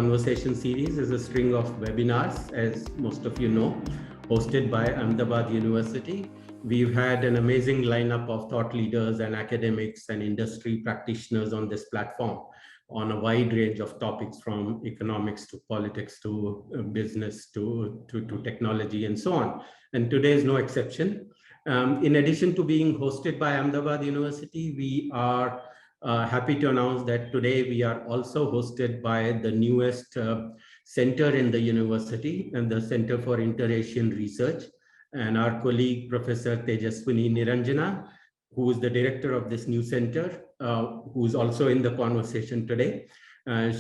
conversation series is a string of webinars, as most of you know, hosted by Ahmedabad University. We've had an amazing lineup of thought leaders and academics and industry practitioners on this platform on a wide range of topics, from economics to politics to business to technology and so on. And today is no exception. In addition to being hosted by Ahmedabad University, we are happy to announce that today we are also hosted by the newest center in the university, and the Center for Inter-Asian Research. And our colleague, Professor Tejaswini Niranjana, who is the director of this new center, who is also in the conversation today.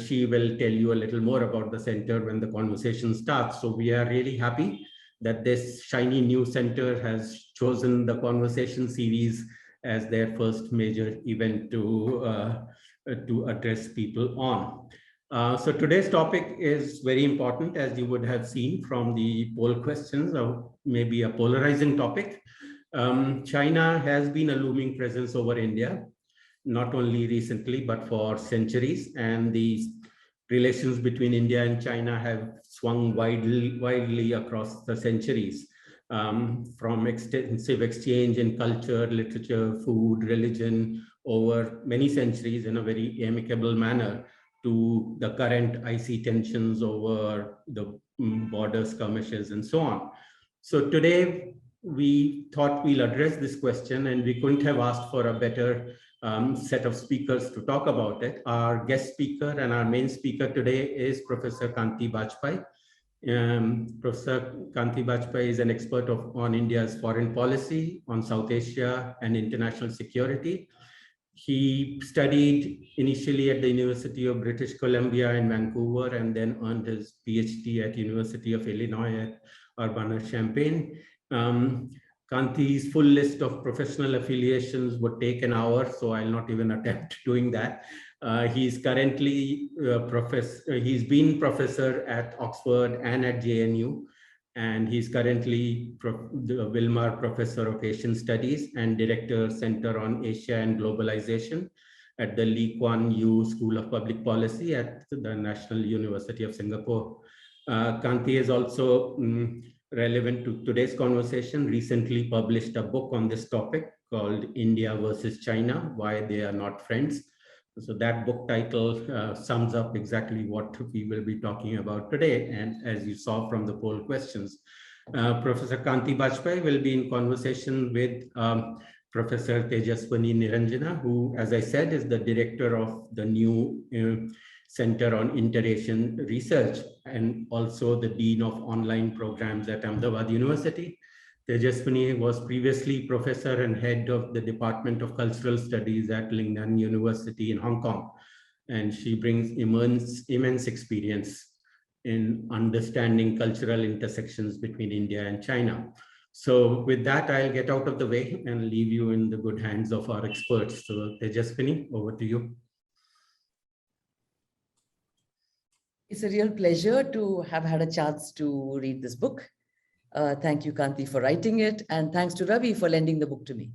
She will tell you a little more about the center when the conversation starts. So we are really happy that this shiny new center has chosen the conversation series as their first major event to address people on. So today's topic is very important, as you would have seen from the poll questions, or maybe a polarizing topic. China has been a looming presence over India, not only recently, but for centuries. And the relations between India and China have swung widely across the centuries, from extensive exchange in culture, literature, food, religion over many centuries in a very amicable manner, to the current icy tensions over the border skirmishes and so on. So today we thought we'll address this question, and we couldn't have asked for a better set of speakers to talk about it. Our guest speaker and our main speaker today is Professor Kanti Bajpai. Professor Kanti Bajpai is an expert on India's foreign policy, on South Asia and international security. He studied initially at the University of British Columbia in Vancouver, and then earned his PhD at University of Illinois at Urbana-Champaign. Kanti's full list of professional affiliations would take an hour, so I'll not even attempt doing that. He's currently he's been professor at Oxford and at JNU, and he's currently the Wilmar Professor of Asian Studies and Director, Center on Asia and Globalisation at the Lee Kuan Yew School of Public Policy at the National University of Singapore. Kanti is also relevant to today's conversation, recently published a book on this topic called India versus China, Why They Are Not Friends. So that book title sums up exactly what we will be talking about today. And as you saw from the poll questions, Professor Kanti Bajpai will be in conversation with Professor Tejaswini Niranjana, who, as I said, is the director of the new Center on Inter-Asian Research, and also the Dean of Online Programs at Ahmedabad University. Tejaswini was previously professor and head of the Department of Cultural Studies at Lingnan University in Hong Kong. And she brings immense experience in understanding cultural intersections between India and China. So with that, I'll get out of the way and leave you in the good hands of our experts. So Tejaswini, over to you. It's a real pleasure to have had a chance to read this book. Thank you, Kanti, for writing it, and thanks to Ravi for lending the book to me.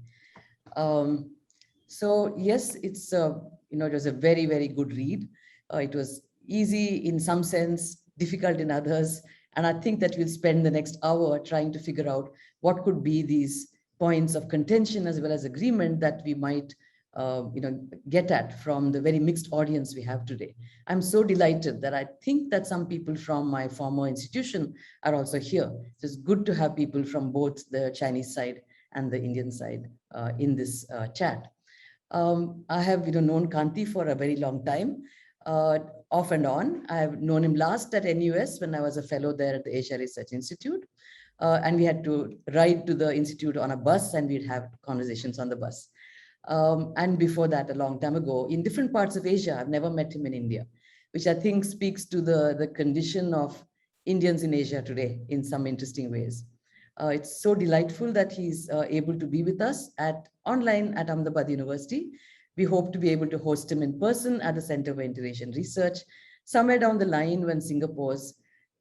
So yes, it's it was a very, very good read. It was easy in some sense, difficult in others, and I think that we'll spend the next hour trying to figure out what could be these points of contention as well as agreement that we might get at from the very mixed audience we have today. I'm so delighted that I think that some people from my former institution are also here. It's good to have people from both the Chinese side and the Indian side in this chat. I have known Kanti for a very long time, off and on. I've known him last at NUS when I was a fellow there at the Asia Research Institute. And we had to ride to the institute on a bus, and we'd have conversations on the bus. And before that, a long time ago, in different parts of Asia. I've never met him in India, which I think speaks to the condition of Indians in Asia today in some interesting ways. It's so delightful that he's able to be with us online at Ahmedabad University. We hope to be able to host him in person at the Center for Inter-Asian Research somewhere down the line when Singapore's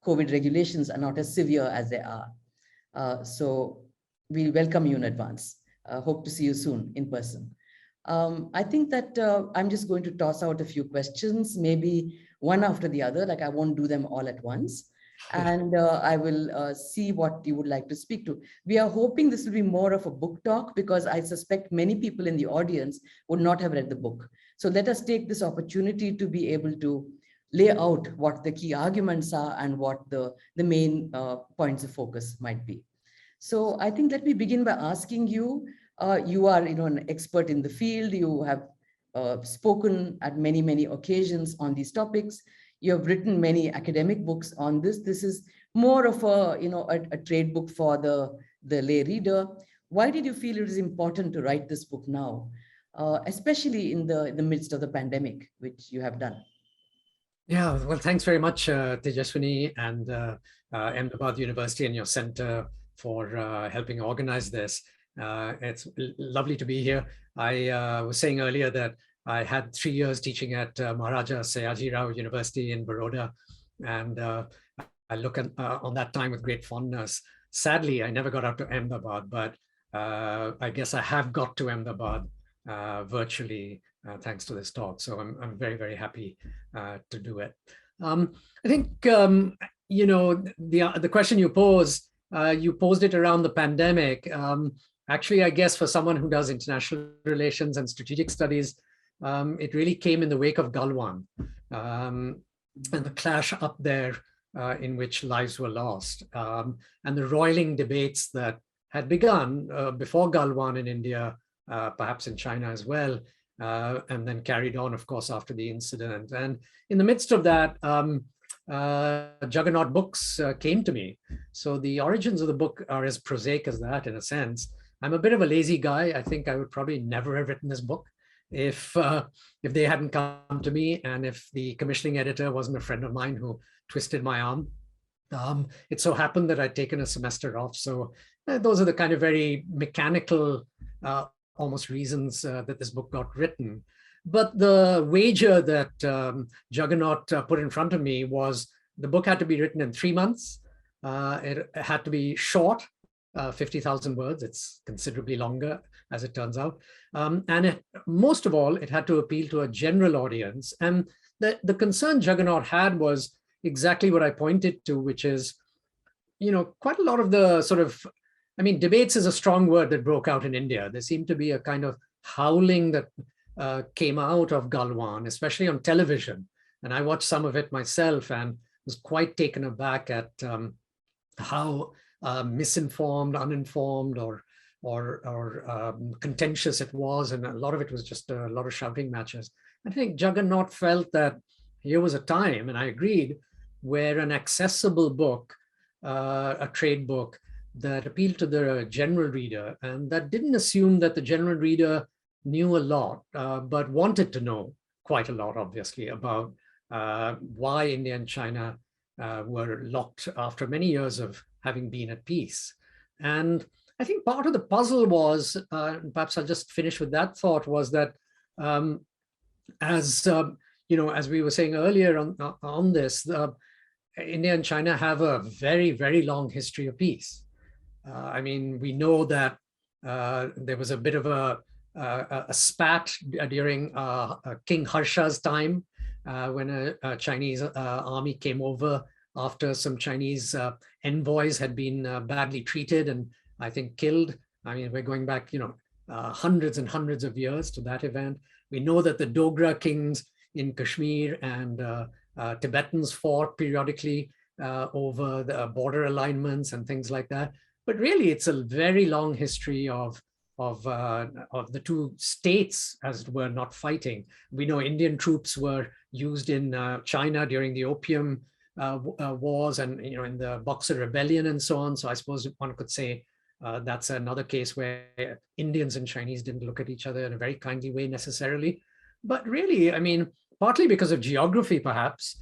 COVID regulations are not as severe as they are. So we welcome you in advance. Hope to see you soon in person. I think that I'm just going to toss out a few questions. Maybe one after the other, like I won't do them all at once. And I will see what you would like to speak to. We are hoping this will be more of a book talk because I suspect many people in the audience would not have read the book. So let us take this opportunity to be able to lay out what the key arguments are and what the main points of focus might be. So I think let me begin by asking you, you are an expert in the field, you have spoken at many, many occasions on these topics. You have written many academic books on this. This is more of a trade book for the lay reader. Why did you feel it is important to write this book now, especially in the midst of the pandemic, which you have done? Yeah, well, thanks very much, Tejaswini and Ahmedabad University and your center for helping organize this. It's lovely to be here. I was saying earlier that I had 3 years teaching at Maharaja Sayaji Rao University in Baroda, and I look at, on that time with great fondness. Sadly, I never got out to Ahmedabad, but I guess I have got to Ahmedabad virtually thanks to this talk. So I'm very, very happy to do it. I think, the question you posed it around the pandemic. Actually, I guess for someone who does international relations and strategic studies, it really came in the wake of Galwan and the clash up there in which lives were lost, and the roiling debates that had begun before Galwan in India, perhaps in China as well, and then carried on, of course, after the incident. And in the midst of that, Juggernaut Books came to me. So the origins of the book are as prosaic as that, in a sense. I'm a bit of a lazy guy. I think I would probably never have written this book if they hadn't come to me, and if the commissioning editor wasn't a friend of mine who twisted my arm. It so happened that I'd taken a semester off. So those are the kind of very mechanical, almost reasons that this book got written. But the wager that Juggernaut put in front of me was the book had to be written in 3 months. It had to be short, 50,000 words. It's considerably longer, as it turns out. And most of all, it had to appeal to a general audience. And the concern Juggernaut had was exactly what I pointed to, which is, quite a lot of the sort of, debates is a strong word that broke out in India. There seemed to be a kind of howling that came out of Galwan, especially on television. And I watched some of it myself and was quite taken aback at how misinformed, uninformed, or contentious it was. And a lot of it was just a lot of shouting matches. I think Juggernaut felt that here was a time, and I agreed, where an accessible book, a trade book that appealed to the general reader, and that didn't assume that the general reader knew a lot, but wanted to know quite a lot, obviously, about why India and China were locked after many years of having been at peace. And I think part of the puzzle was, perhaps I'll just finish with that thought, was that as we were saying earlier on this, India and China have a very, very long history of peace. We know that there was a bit of a spat during King Harsha's time when a Chinese army came over after some Chinese envoys had been badly treated and I think killed. We're going back, hundreds and hundreds of years to that event. We know that the Dogra kings in Kashmir and Tibetans fought periodically over the border alignments and things like that. But really, it's a very long history of the two states, as it were, not fighting. We know Indian troops were used in China during the Opium Wars and in the Boxer Rebellion and so on. So I suppose one could say that's another case where Indians and Chinese didn't look at each other in a very kindly way necessarily. But really, partly because of geography, perhaps,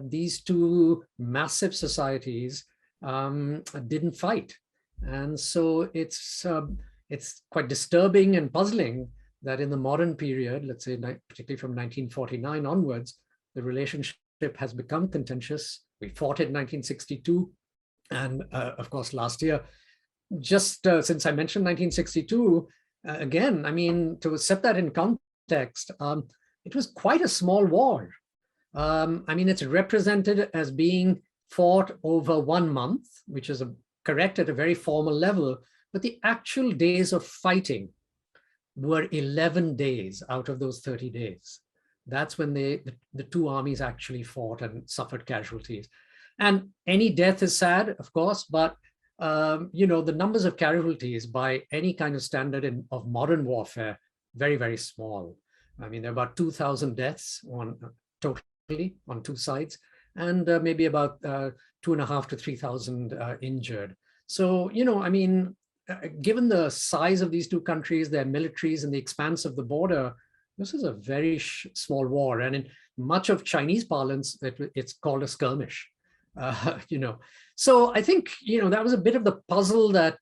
these two massive societies didn't fight. And so it's quite disturbing and puzzling that in the modern period, let's say particularly from 1949 onwards, the relationship has become contentious. We fought it in 1962. And of course, last year, just since I mentioned 1962, again, to set that in context, it was quite a small war. I mean, it's represented as being fought over 1 month, which is correct at a very formal level, but the actual days of fighting were 11 days out of those 30 days. That's when the two armies actually fought and suffered casualties. And any death is sad, of course, but the numbers of casualties by any kind of standard of modern warfare, very, very small. I mean, there are about 2,000 deaths totally on two sides, and maybe about 2,500 to 3,000 injured. So, I mean, given the size of these two countries, their militaries, and the expanse of the border, this is a very small war. And in much of Chinese parlance, it's called a skirmish. So I think, that was a bit of the puzzle that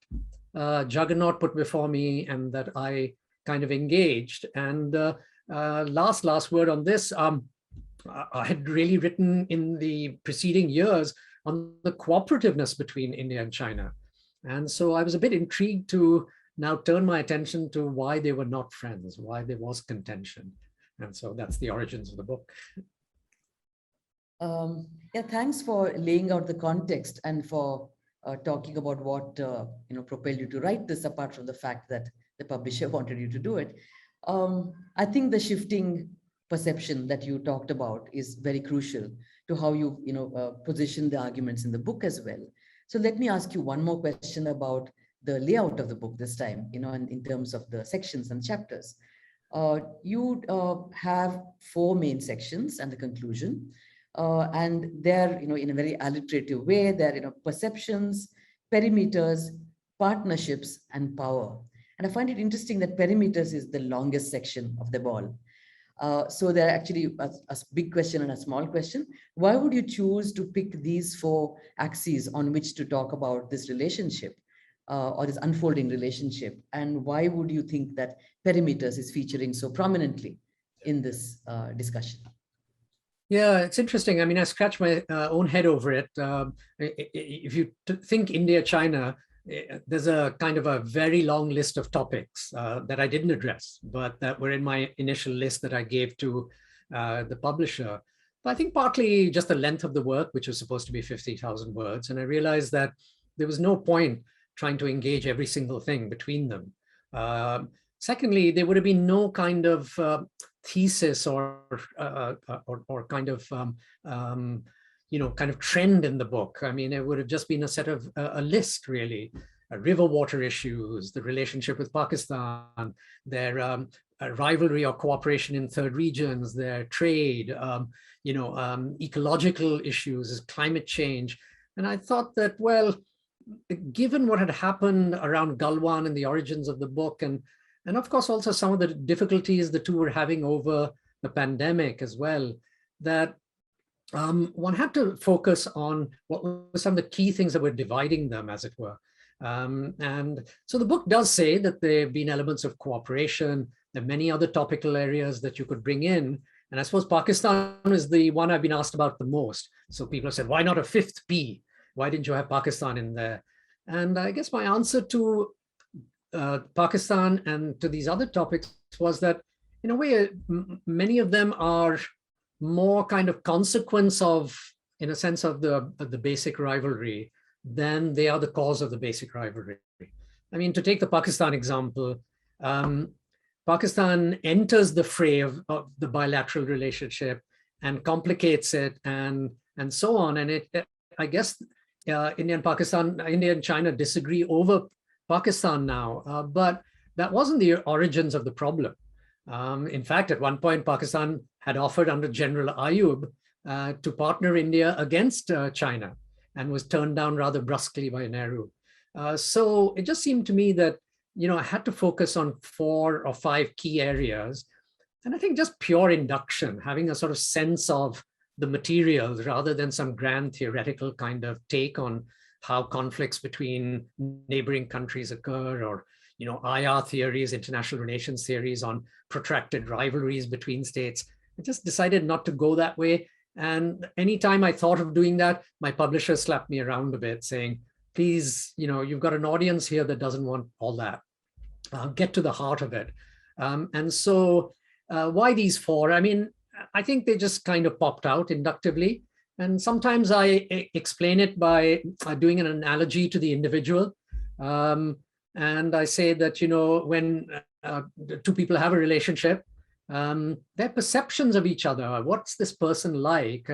Jagannath put before me and that I kind of engaged. And last word on this, I had really written in the preceding years on the cooperativeness between India and China. And so I was a bit intrigued to now turn my attention to why they were not friends, why there was contention. And so that's the origins of the book. Yeah, thanks for laying out the context and for talking about what propelled you to write this, apart from the fact that the publisher wanted you to do it. I think the shifting perception that you talked about is very crucial to how you position the arguments in the book as well. So let me ask you one more question about the layout of the book this time, in terms of the sections and chapters. You have 4 main sections and the conclusion. And they're, in a very alliterative way, they're, perceptions, perimeters, partnerships, and power. And I find it interesting that perimeters is the longest section of the ball. So there are actually a big question and a small question. Why would you choose to pick these 4 axes on which to talk about this relationship or this unfolding relationship? And why would you think that perimeters is featuring so prominently in this discussion? Yeah, it's interesting. I mean, I scratch my own head over it. If you think India, China, there's a kind of a very long list of topics that I didn't address, but that were in my initial list that I gave to the publisher. But I think partly just the length of the work, which was supposed to be 50,000 words. And I realized that there was no point trying to engage every single thing between them. Secondly, there would have been no kind of thesis or kind of kind of trend in the book. I mean, it would have just been a set of a list, really. River water issues, the relationship with Pakistan, their rivalry or cooperation in third regions, their trade, ecological issues, climate change. And I thought that, well, given what had happened around Galwan and the origins of the book, and of course also some of the difficulties the two were having over the pandemic as well, that one had to focus on what were some of the key things that were dividing them, as it were. And so the book does say that there have been elements of cooperation. There are many other topical areas that you could bring in. And I suppose Pakistan is the one I've been asked about the most. So people have said, why not a 5th P? Why didn't you have Pakistan in there? And I guess my answer to Pakistan and to these other topics was that, in a way, many of them are more kind of consequence of, in a sense, of the basic rivalry than they are the cause of the basic rivalry. I mean, to take the Pakistan example, Pakistan enters the fray of the bilateral relationship and complicates it and so on. And I guess India and China disagree over Pakistan now, but that wasn't the origins of the problem. In fact, at one point, Pakistan had offered under General Ayub to partner India against China and was turned down rather brusquely by Nehru. So it just seemed to me that, I had to focus on 4 or 5 key areas. And I think just pure induction, having a sort of sense of the materials rather than some grand theoretical kind of take on how conflicts between neighboring countries occur, or IR theories, international relations theories on protracted rivalries between states. I just decided not to go that way. And anytime I thought of doing that, my publisher slapped me around a bit, saying, please, you've got an audience here that doesn't want all that. Get to the heart of it. And so why these 4? I mean, I think they just kind of popped out inductively. And sometimes I explain it by doing an analogy to the individual. And I say that, you know, when two people have a relationship, their perceptions of each other, what's this person like?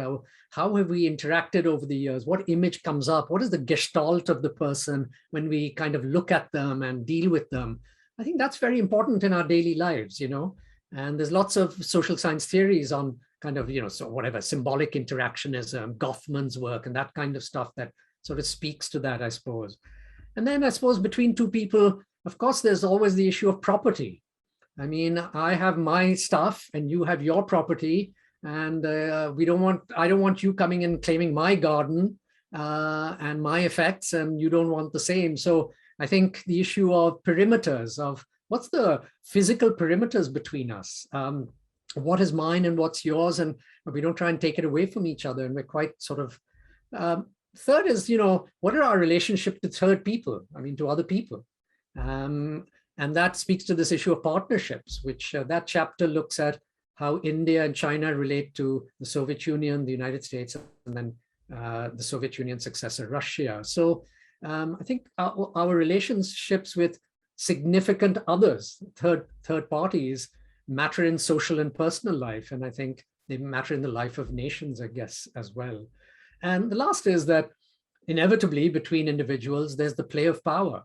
How have we interacted over the years? What image comes up? What is the gestalt of the person when we kind of look at them and deal with them? I think that's very important in our daily lives, you know. And there's lots of social science theories on kind of, you know, so whatever, symbolic interactionism, Goffman's work and that kind of stuff that sort of speaks to that, I suppose. And then I suppose between two people, of course, there's always the issue of property. I mean, I have my stuff and you have your property, and I don't want you coming and claiming my garden and my effects, and you don't want the same. So I think the issue of perimeters, of what's the physical perimeters between us? What is mine and what's yours? And we don't try and take it away from each other. And we're quite sort of, third is, you know, what are our relationship to third people? I mean, to other people. And that speaks to this issue of partnerships, which that chapter looks at how India and China relate to the Soviet Union, the United States, and then the Soviet Union successor, Russia. So I think our relationships with significant others, third parties, matter in social and personal life. And I think they matter in the life of nations, I guess, as well. And the last is that inevitably between individuals, there's the play of power,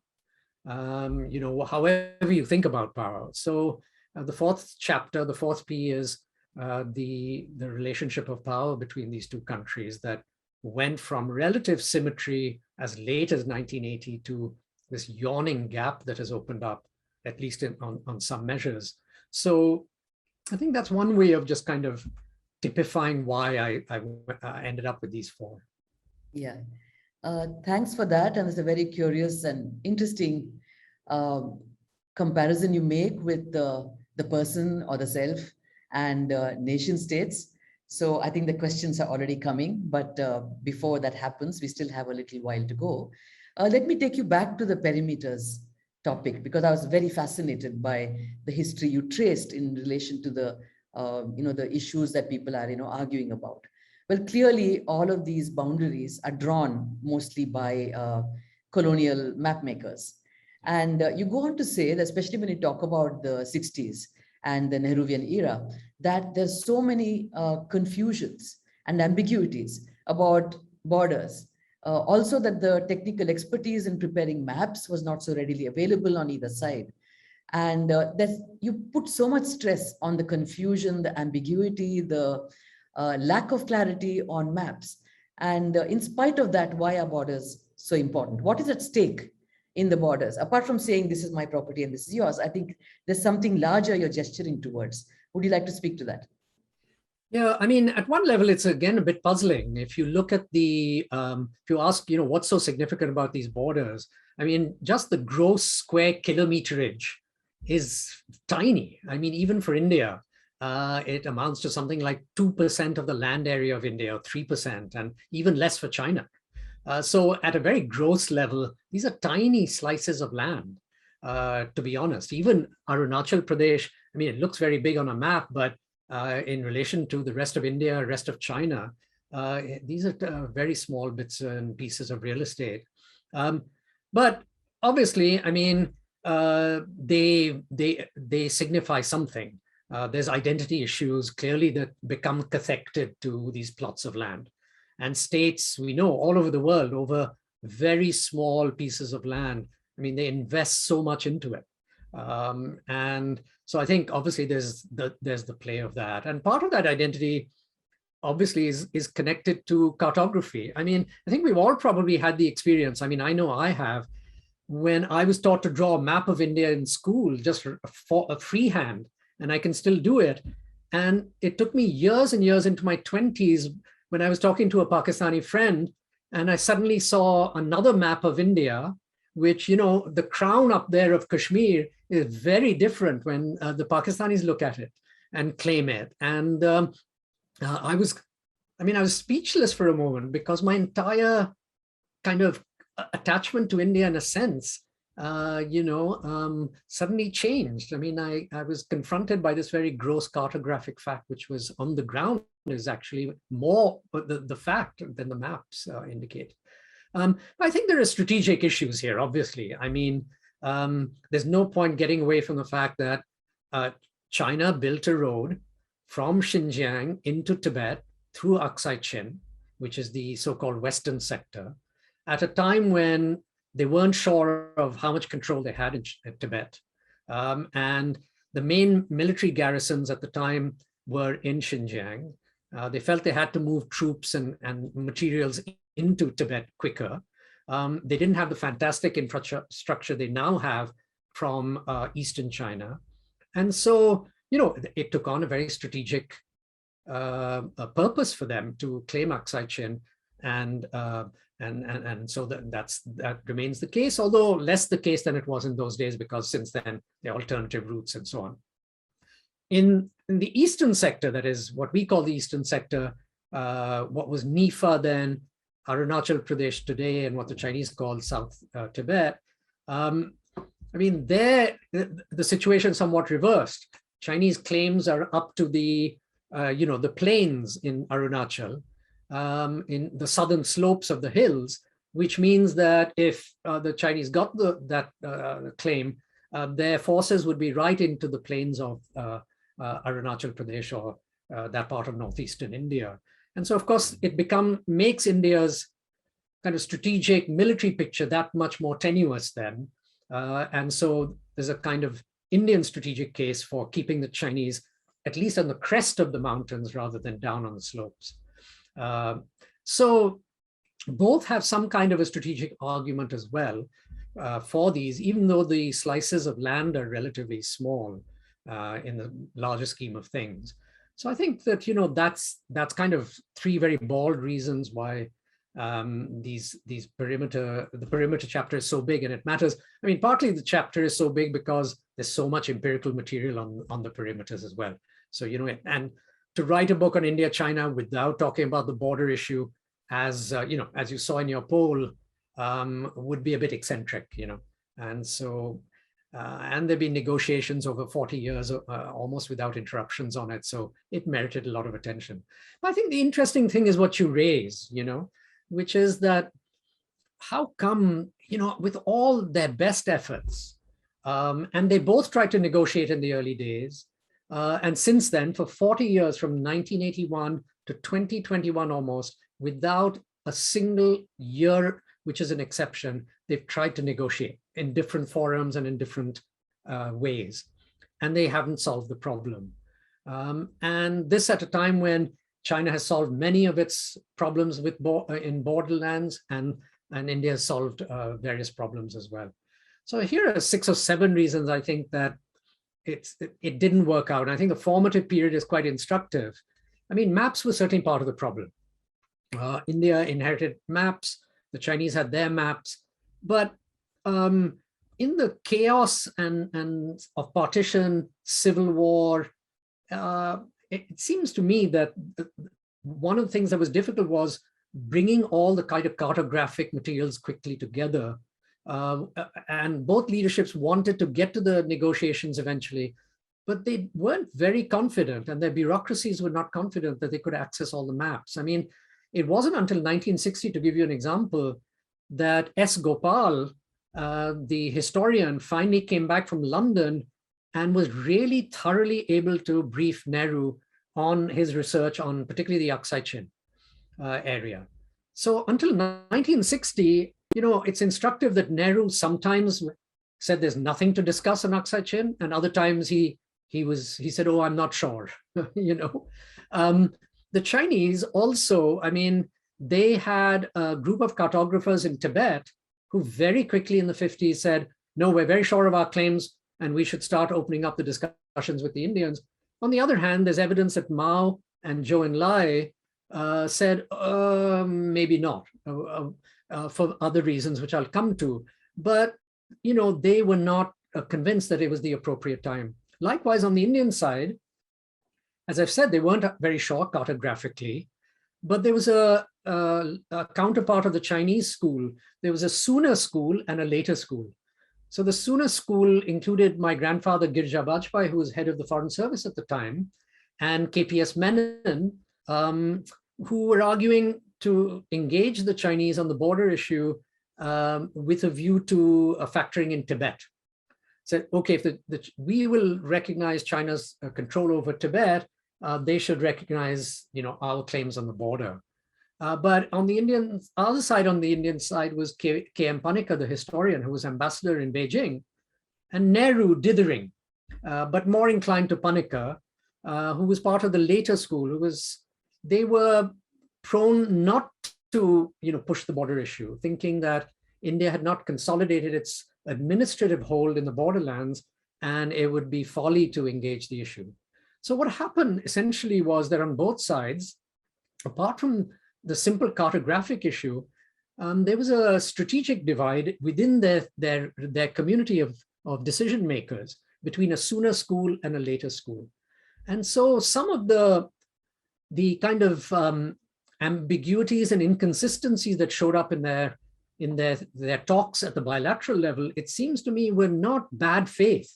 you know, however you think about power. So the fourth chapter, the fourth P is the relationship of power between these two countries that went from relative symmetry as late as 1980 to this yawning gap that has opened up, at least on some measures. So I think that's one way of just kind of typifying why I ended up with these four. Yeah, thanks for that. And it's a very curious and interesting comparison you make with the person or the self and nation states. So I think the questions are already coming, but before that happens, we still have a little while to go. Let me take you back to the perimeters topic, because I was very fascinated by the history you traced in relation to the the issues that people are arguing about. Well, clearly all of these boundaries are drawn mostly by colonial map makers. And you go on to say that, especially when you talk about the 60s and the Nehruvian era, that there's so many confusions and ambiguities about borders. Also that the technical expertise in preparing maps was not so readily available on either side. And that you put so much stress on the confusion, the ambiguity, the lack of clarity on maps. And in spite of that, why are borders so important? What is at stake in the borders? Apart from saying this is my property and this is yours, I think there's something larger you're gesturing towards. Would you like to speak to that? Yeah, I mean, at one level, it's again a bit puzzling. If you look at the, if you ask, what's so significant about these borders? I mean, just the gross square kilometerage is tiny. I mean, even for India, it amounts to something like 2% of the land area of India, or 3%, and even less for China. So at a very gross level, these are tiny slices of land, to be honest. Even Arunachal Pradesh, I mean, it looks very big on a map, but in relation to the rest of India, rest of China, these are very small bits and pieces of real estate. But obviously, I mean, they signify something. There's identity issues clearly that become cathected to these plots of land. And states, we know all over the world, over very small pieces of land, I mean, they invest so much into it. And so I think obviously there's the play of that. And part of that identity obviously is connected to cartography. I mean, I think we've all probably had the experience, I mean, I know I have, when I was taught to draw a map of India in school, just for a freehand, and I can still do it. And it took me years and years into my 20s when I was talking to a Pakistani friend, and I suddenly saw another map of India, which, the crown up there of Kashmir is very different when the Pakistanis look at it and claim it. And I was speechless for a moment, because my entire kind of attachment to India, in a sense, suddenly changed. I mean, I was confronted by this very gross cartographic fact, which was on the ground is actually more the fact than the maps indicate. I think there are strategic issues here, obviously. I mean, there's no point getting away from the fact that China built a road from Xinjiang into Tibet through Aksai Chin, which is the so-called Western sector, at a time when they weren't sure of how much control they had in Tibet. And the main military garrisons at the time were in Xinjiang. They felt they had to move troops and materials into Tibet quicker. They didn't have the fantastic infrastructure they now have from Eastern China. And so, it took on a very strategic purpose for them to claim Aksai Chin, and so that remains the case, although less the case than it was in those days, because since then there are alternative routes and so on. In the eastern sector, that is what we call the eastern sector, what was Nifa then, Arunachal Pradesh today, and what the Chinese call South Tibet. I mean, there the situation is somewhat reversed. Chinese claims are up to the the plains in Arunachal, in the southern slopes of the hills, which means that if the Chinese got that claim, their forces would be right into the plains of Arunachal Pradesh, or that part of northeastern India. And so, of course, it makes India's kind of strategic military picture that much more tenuous then. And so there's a kind of Indian strategic case for keeping the Chinese at least on the crest of the mountains rather than down on the slopes. So both have some kind of a strategic argument as well for these, even though the slices of land are relatively small in the larger scheme of things. So I think that, that's kind of three very bald reasons why the perimeter chapter is so big, and it matters. I mean, partly the chapter is so big because there's so much empirical material on the perimeters as well. So, and to write a book on India, China without talking about the border issue, as as you saw in your poll, would be a bit eccentric, and so, and there've been negotiations over 40 years, almost without interruptions on it. So it merited a lot of attention. But I think the interesting thing is what you raise, which is that how come, with all their best efforts, and they both tried to negotiate in the early days, and since then, for 40 years, from 1981 to 2021 almost, without a single year, which is an exception, they've tried to negotiate in different forums and in different ways, and they haven't solved the problem. And this at a time when China has solved many of its problems in borderlands, and India has solved various problems as well. So here are 6 or 7 reasons I think that it didn't work out. And I think the formative period is quite instructive. I mean, maps were certainly part of the problem. India inherited maps, the Chinese had their maps, but in the chaos and of partition, civil war, it seems to me that one of the things that was difficult was bringing all the kind of cartographic materials quickly together. And both leaderships wanted to get to the negotiations eventually, but they weren't very confident, and their bureaucracies were not confident that they could access all the maps. I mean, it wasn't until 1960, to give you an example, that S. Gopal, the historian, finally came back from London and was really thoroughly able to brief Nehru on his research on particularly the Aksai Chin area. So until 1960, it's instructive that Nehru sometimes said there's nothing to discuss on Aksai Chin, and other times he said, oh, I'm not sure. The Chinese also, I mean, they had a group of cartographers in Tibet who very quickly in the 50s said, no, we're very sure of our claims and we should start opening up the discussions with the Indians. On the other hand, there's evidence that Mao and Zhou Enlai said, maybe not, for other reasons, which I'll come to. But, they were not convinced that it was the appropriate time. Likewise, on the Indian side, as I've said, they weren't very sure cartographically, but there was a counterpart of the Chinese school. There was a sooner school and a later school. So the Suna school included my grandfather, Girja Bajpai, who was head of the Foreign Service at the time, and KPS Menon, who were arguing to engage the Chinese on the border issue with a view to factoring in Tibet. Said, okay, if we will recognize China's control over Tibet, they should recognize, our claims on the border. But on the other side, on the Indian side was K.M. Panikkar, the historian who was ambassador in Beijing, and Nehru dithering, but more inclined to Panikkar, who was part of the later school, they were prone not to, push the border issue, thinking that India had not consolidated its administrative hold in the borderlands, and it would be folly to engage the issue. So what happened essentially was that on both sides, apart from the simple cartographic issue, there was a strategic divide within their community of decision makers between a sooner school and a later school. And so some of the kind of ambiguities and inconsistencies that showed up in their talks at the bilateral level, it seems to me, were not bad faith.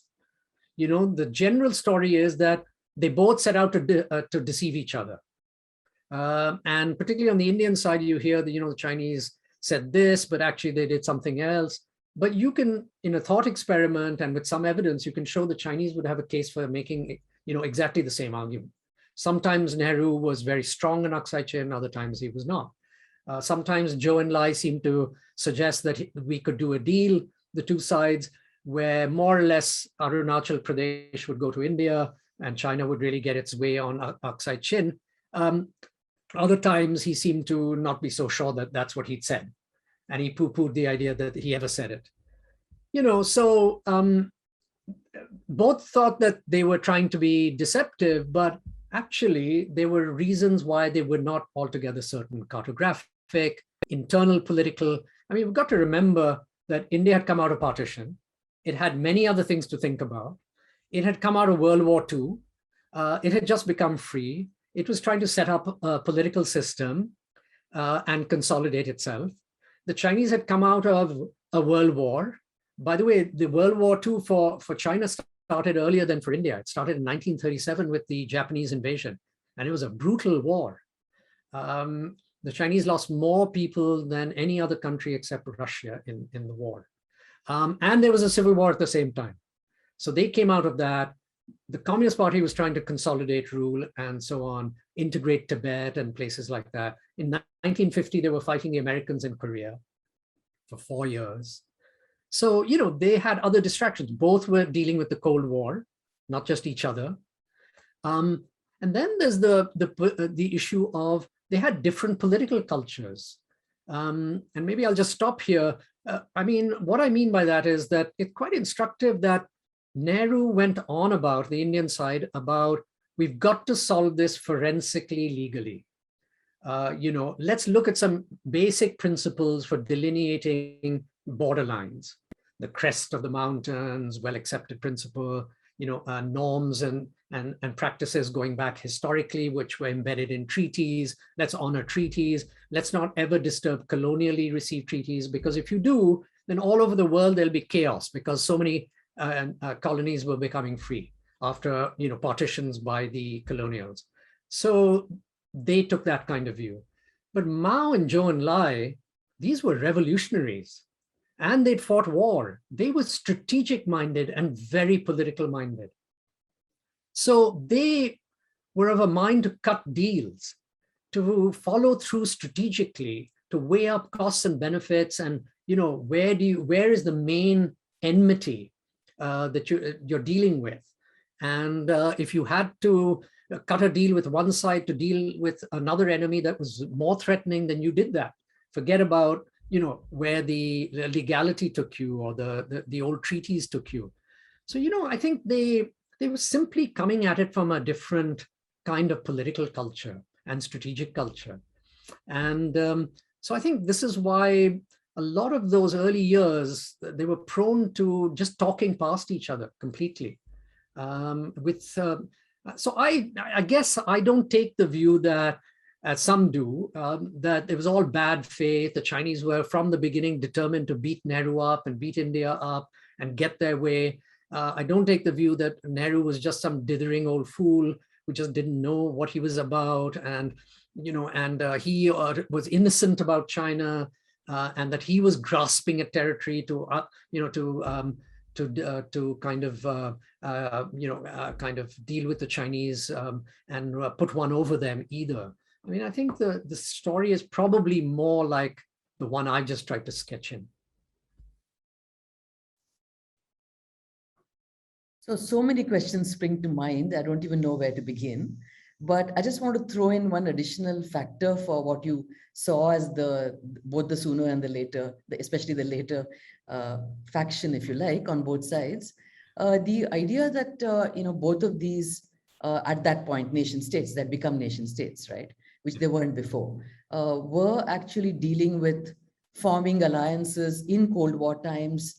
The general story is that they both set out to deceive each other. And particularly on the Indian side, you hear that, the Chinese said this, but actually they did something else. But you can, in a thought experiment and with some evidence, you can show the Chinese would have a case for making, exactly the same argument. Sometimes Nehru was very strong in Aksai Chin, other times he was not. Sometimes Zhou and Lai seemed to suggest that we could do a deal, the two sides, where more or less Arunachal Pradesh would go to India and China would really get its way on Aksai Chin. Other times he seemed to not be so sure that that's what he'd said. And he poo-pooed the idea that he ever said it. So both thought that they were trying to be deceptive, but actually there were reasons why they were not altogether certain. Cartographic, internal political. We've got to remember that India had come out of partition. It had many other things to think about. It had come out of World War II. It had just become free. It was trying to set up a political system and consolidate itself. The Chinese had come out of a world war. By the way, the World War II for China started earlier than for India. It started in 1937 with the Japanese invasion, and it was a brutal war. The Chinese lost more people than any other country except Russia in the war. And there was a civil war at the same time. So they came out of that. The Communist Party was trying to consolidate rule and so on, integrate Tibet and places like that. In 1950, they were fighting the Americans in Korea for 4 years. So, they had other distractions. Both were dealing with the Cold War, not just each other. And then there's the issue of they had different political cultures. And maybe I'll just stop here. What I mean by that is that it's quite instructive that Nehru went on about the Indian side about, we've got to solve this forensically, legally. Let's look at some basic principles for delineating borderlines, the crest of the mountains, well-accepted principle, norms and practices going back historically, which were embedded in treaties. Let's honor treaties. Let's not ever disturb colonially received treaties, because if you do, then all over the world, there'll be chaos because so many colonies were becoming free after, partitions by the colonials. So they took that kind of view. But Mao and Zhou and Lai, these were revolutionaries. And they'd fought war. They were strategic minded and very political minded. So they were of a mind to cut deals, to follow through strategically, to weigh up costs and benefits, and where is the main enmity that you're dealing with. And if you had to cut a deal with one side to deal with another enemy that was more threatening, then you did that. Forget about where the legality took you or the old treaties took you. So, I think they were simply coming at it from a different kind of political culture and strategic culture. And so I think this is why a lot of those early years, they were prone to just talking past each other completely. So I guess I don't take the view that, as some do, that it was all bad faith. The Chinese were from the beginning determined to beat Nehru up and beat India up and get their way. I don't take the view that Nehru was just some dithering old fool who just didn't know what he was about, and he was innocent about China, and that he was grasping at territory to kind of deal with the Chinese and put one over them either. I mean, I think the story is probably more like the one I just tried to sketch in. So many questions spring to mind. I don't even know where to begin. But I just want to throw in one additional factor for what you saw as both the sooner and the later, especially the later faction, if you like, on both sides. The idea that both of these at that point nation states that become nation states, right, which they weren't before, were actually dealing with forming alliances in Cold War times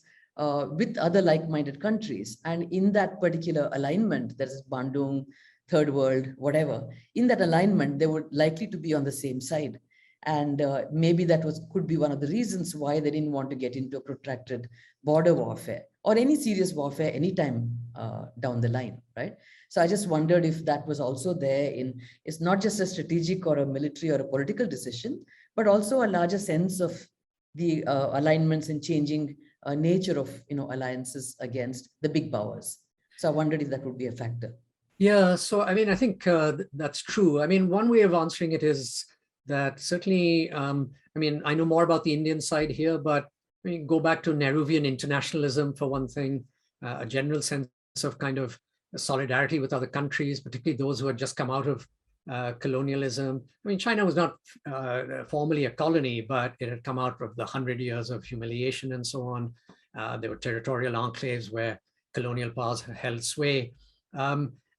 with other like-minded countries, and in that particular alignment, that is Bandung, Third World, whatever, in that alignment, they were likely to be on the same side. And maybe that could be one of the reasons why they didn't want to get into a protracted border warfare or any serious warfare anytime down the line, right? So I just wondered if that was also there it's not just a strategic or a military or a political decision, but also a larger sense of the alignments and changing nature of alliances against the big powers. So I wondered if that would be a factor. Yeah, so I mean, I think that's true. I mean, one way of answering it is that certainly, I mean, I know more about the Indian side here, but I mean, go back to Nehruvian internationalism for one thing, a general sense of kind of solidarity with other countries, particularly those who had just come out of colonialism. I mean, China was not formally a colony, but it had come out of the 100 years of humiliation and so on. There were territorial enclaves where colonial powers held sway.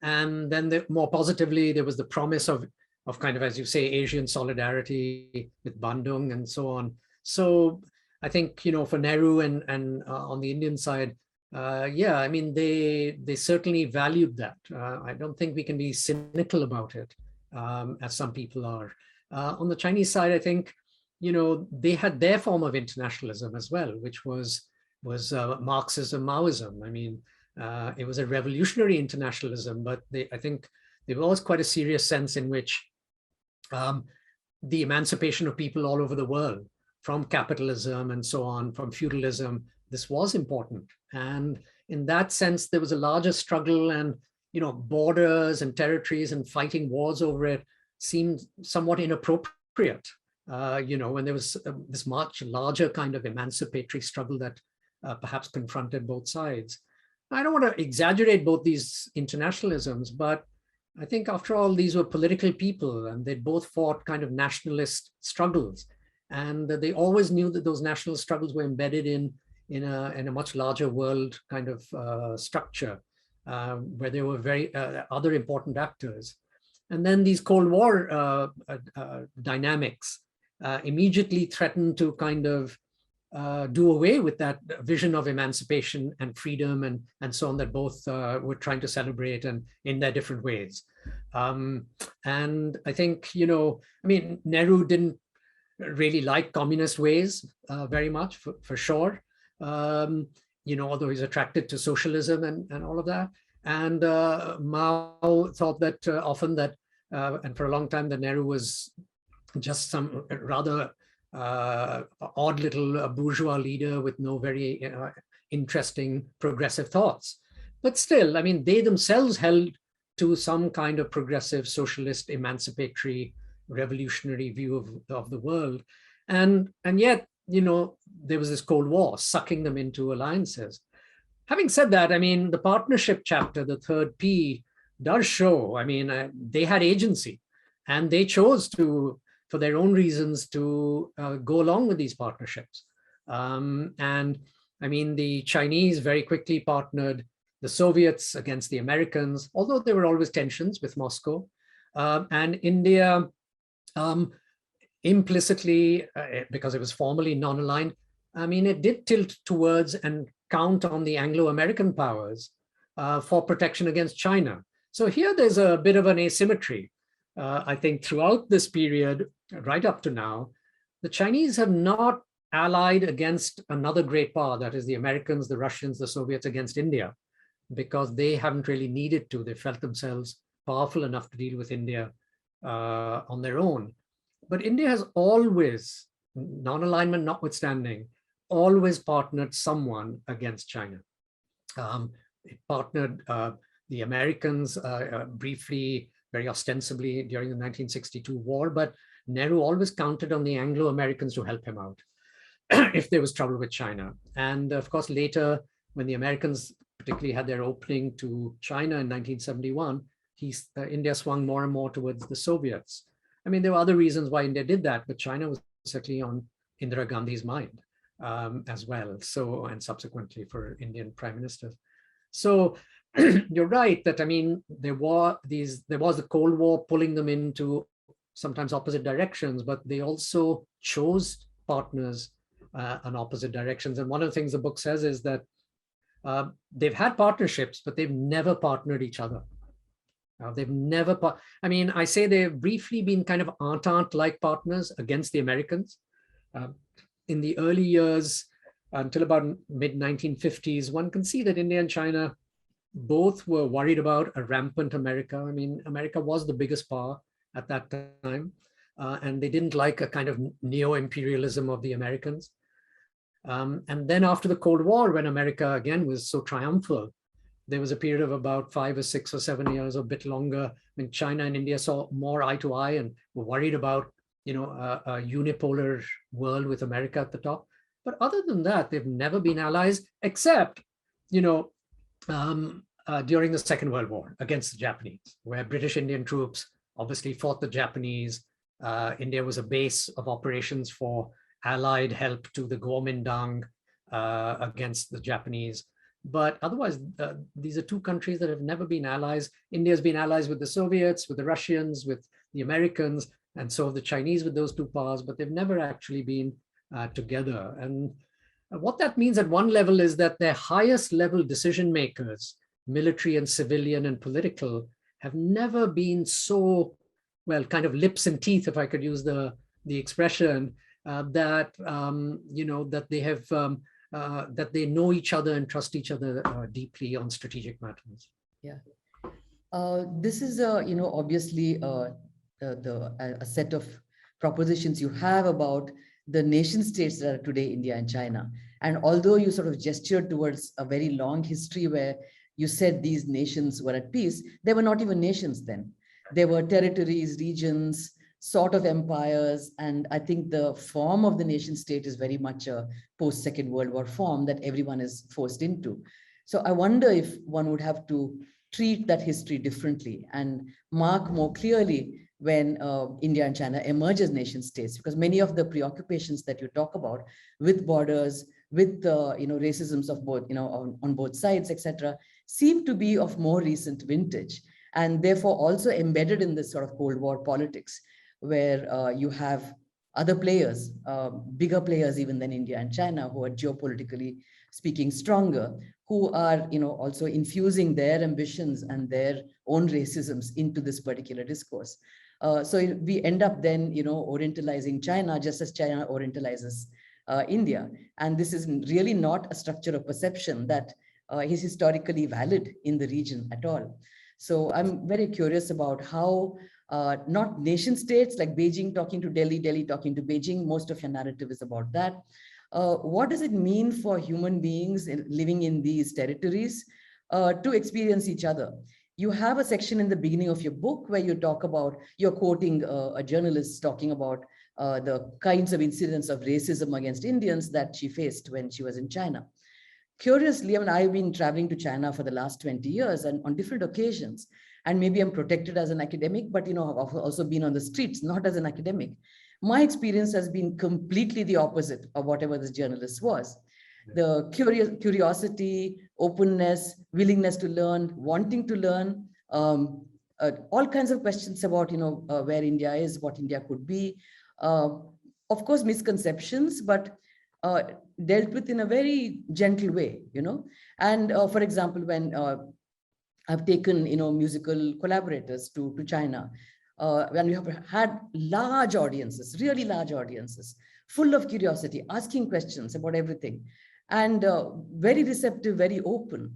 And then more positively, there was the promise of kind of, as you say, Asian solidarity with Bandung and so on. So I think, for Nehru and on the Indian side, yeah, I mean, they certainly valued that. I don't think we can be cynical about it, as some people are. On the Chinese side, I think, they had their form of internationalism as well, which was Marxism, Maoism. I mean, it was a revolutionary internationalism, but I think there was quite a serious sense in which the emancipation of people all over the world from capitalism and so on, from feudalism, this was important. And in that sense, there was a larger struggle, and borders and territories and fighting wars over it seemed somewhat inappropriate. When there was this much larger kind of emancipatory struggle that perhaps confronted both sides. I don't want to exaggerate both these internationalisms, but I think after all, these were political people, and they both fought kind of nationalist struggles. And they always knew that those national struggles were embedded in a much larger world kind of structure, where there were very other important actors. And then these Cold War dynamics immediately threatened to kind of do away with that vision of emancipation and freedom and so on that both were trying to celebrate and in their different ways. And I think, I mean, Nehru didn't really like communist ways very much, for sure. Although he's attracted to socialism and all of that. And Mao thought that often that, and for a long time, that Nehru was just some rather odd little bourgeois leader with no very interesting progressive thoughts. But still, I mean, they themselves held to some kind of progressive, socialist, emancipatory, revolutionary view of the world. And yet, there was this Cold War sucking them into alliances. Having said that, I mean, the partnership chapter, the third P, does show, I mean, they had agency, and they chose to, for their own reasons, to go along with these partnerships. And I mean, the Chinese very quickly partnered the Soviets against the Americans, although there were always tensions with Moscow. And India, implicitly, because it was formally non-aligned, I mean, it did tilt towards and count on the Anglo-American powers for protection against China. So here there's a bit of an asymmetry. I think throughout this period, right up to now, the Chinese have not allied against another great power, that is the Americans, the Russians, the Soviets against India, because they haven't really needed to. They felt themselves powerful enough to deal with India on their own. But India has always, non-alignment notwithstanding, always partnered someone against China. It partnered the Americans briefly, very ostensibly during the 1962 war, but Nehru always counted on the Anglo-Americans to help him out if there was trouble with China. And of course, later, when the Americans particularly had their opening to China in 1971, India swung more and more towards the Soviets. I mean, there were other reasons why India did that, but China was certainly on Indira Gandhi's mind as well. So, and subsequently for Indian prime ministers. So you're right that, I mean, there was the Cold War pulling them into sometimes opposite directions, but they also chose partners on opposite directions. And one of the things the book says is that they've had partnerships, but they've never partnered each other. They've never, I mean, I say they've briefly been kind of entente-like partners against the Americans. In the early years, until about mid-1950s, one can see that India and China both were worried about a rampant America. I mean, America was the biggest power at that time, and they didn't like a kind of neo-imperialism of the Americans. And then after the Cold War, when America again was so triumphal, there was a period of about 5 or 6 or 7 years, or a bit longer, when China and India saw more eye to eye and were worried about, you know, a unipolar world with America at the top. But other than that, they've never been allies, except, you know, during the Second World War against the Japanese, where British Indian troops obviously fought the Japanese. India was a base of operations for allied help to the Kuomintang against the Japanese. But otherwise, these are two countries that have never been allies. India's been allies with the Soviets, with the Russians, with the Americans, and so have the Chinese with those two powers, but they've never actually been together. And what that means at one level is that their highest level decision makers, military and civilian and political, have never been so, well, kind of lips and teeth, if I could use the expression, that, you know, that they have, that they know each other and trust each other deeply on strategic matters. Yeah. This is, you know, obviously a set of propositions you have about the nation states that are today India and China. And although you sort of gestured towards a very long history where you said these nations were at peace, they were not even nations then. They were territories, regions, sort of empires. And I think the form of the nation state is very much a post-Second World War form that everyone is forced into. So I wonder if one would have to treat that history differently and mark more clearly when India and China emerge as nation states, because many of the preoccupations that you talk about with borders, with the racisms of both, on both sides, etc., seem to be of more recent vintage, and therefore also embedded in this sort of Cold War politics, where you have other players, bigger players even than India and China, who are geopolitically speaking stronger, who are also infusing their ambitions and their own racisms into this particular discourse. So we end up then, orientalizing China just as China orientalizes India. And this is really not a structure of perception that is historically valid in the region at all. So I'm very curious about how not nation states like Beijing talking to Delhi, Delhi talking to Beijing, most of your narrative is about that. What does it mean for human beings living in these territories to experience each other? You have a section in the beginning of your book where you talk about, you're quoting a journalist talking about the kinds of incidents of racism against Indians that she faced when she was in China. Curiously, I mean, I've been traveling to China for the last 20 years and on different occasions, and maybe I'm protected as an academic, but I've also been on the streets, not as an academic. My experience has been completely the opposite of whatever this journalist was. The curiosity, openness, willingness to learn, wanting to learn, all kinds of questions about where India is, what India could be. Of course, misconceptions, but dealt with in a very gentle way, And for example, when I've taken musical collaborators to China, when we have had large audiences, really large audiences, full of curiosity, asking questions about everything, and very receptive, very open.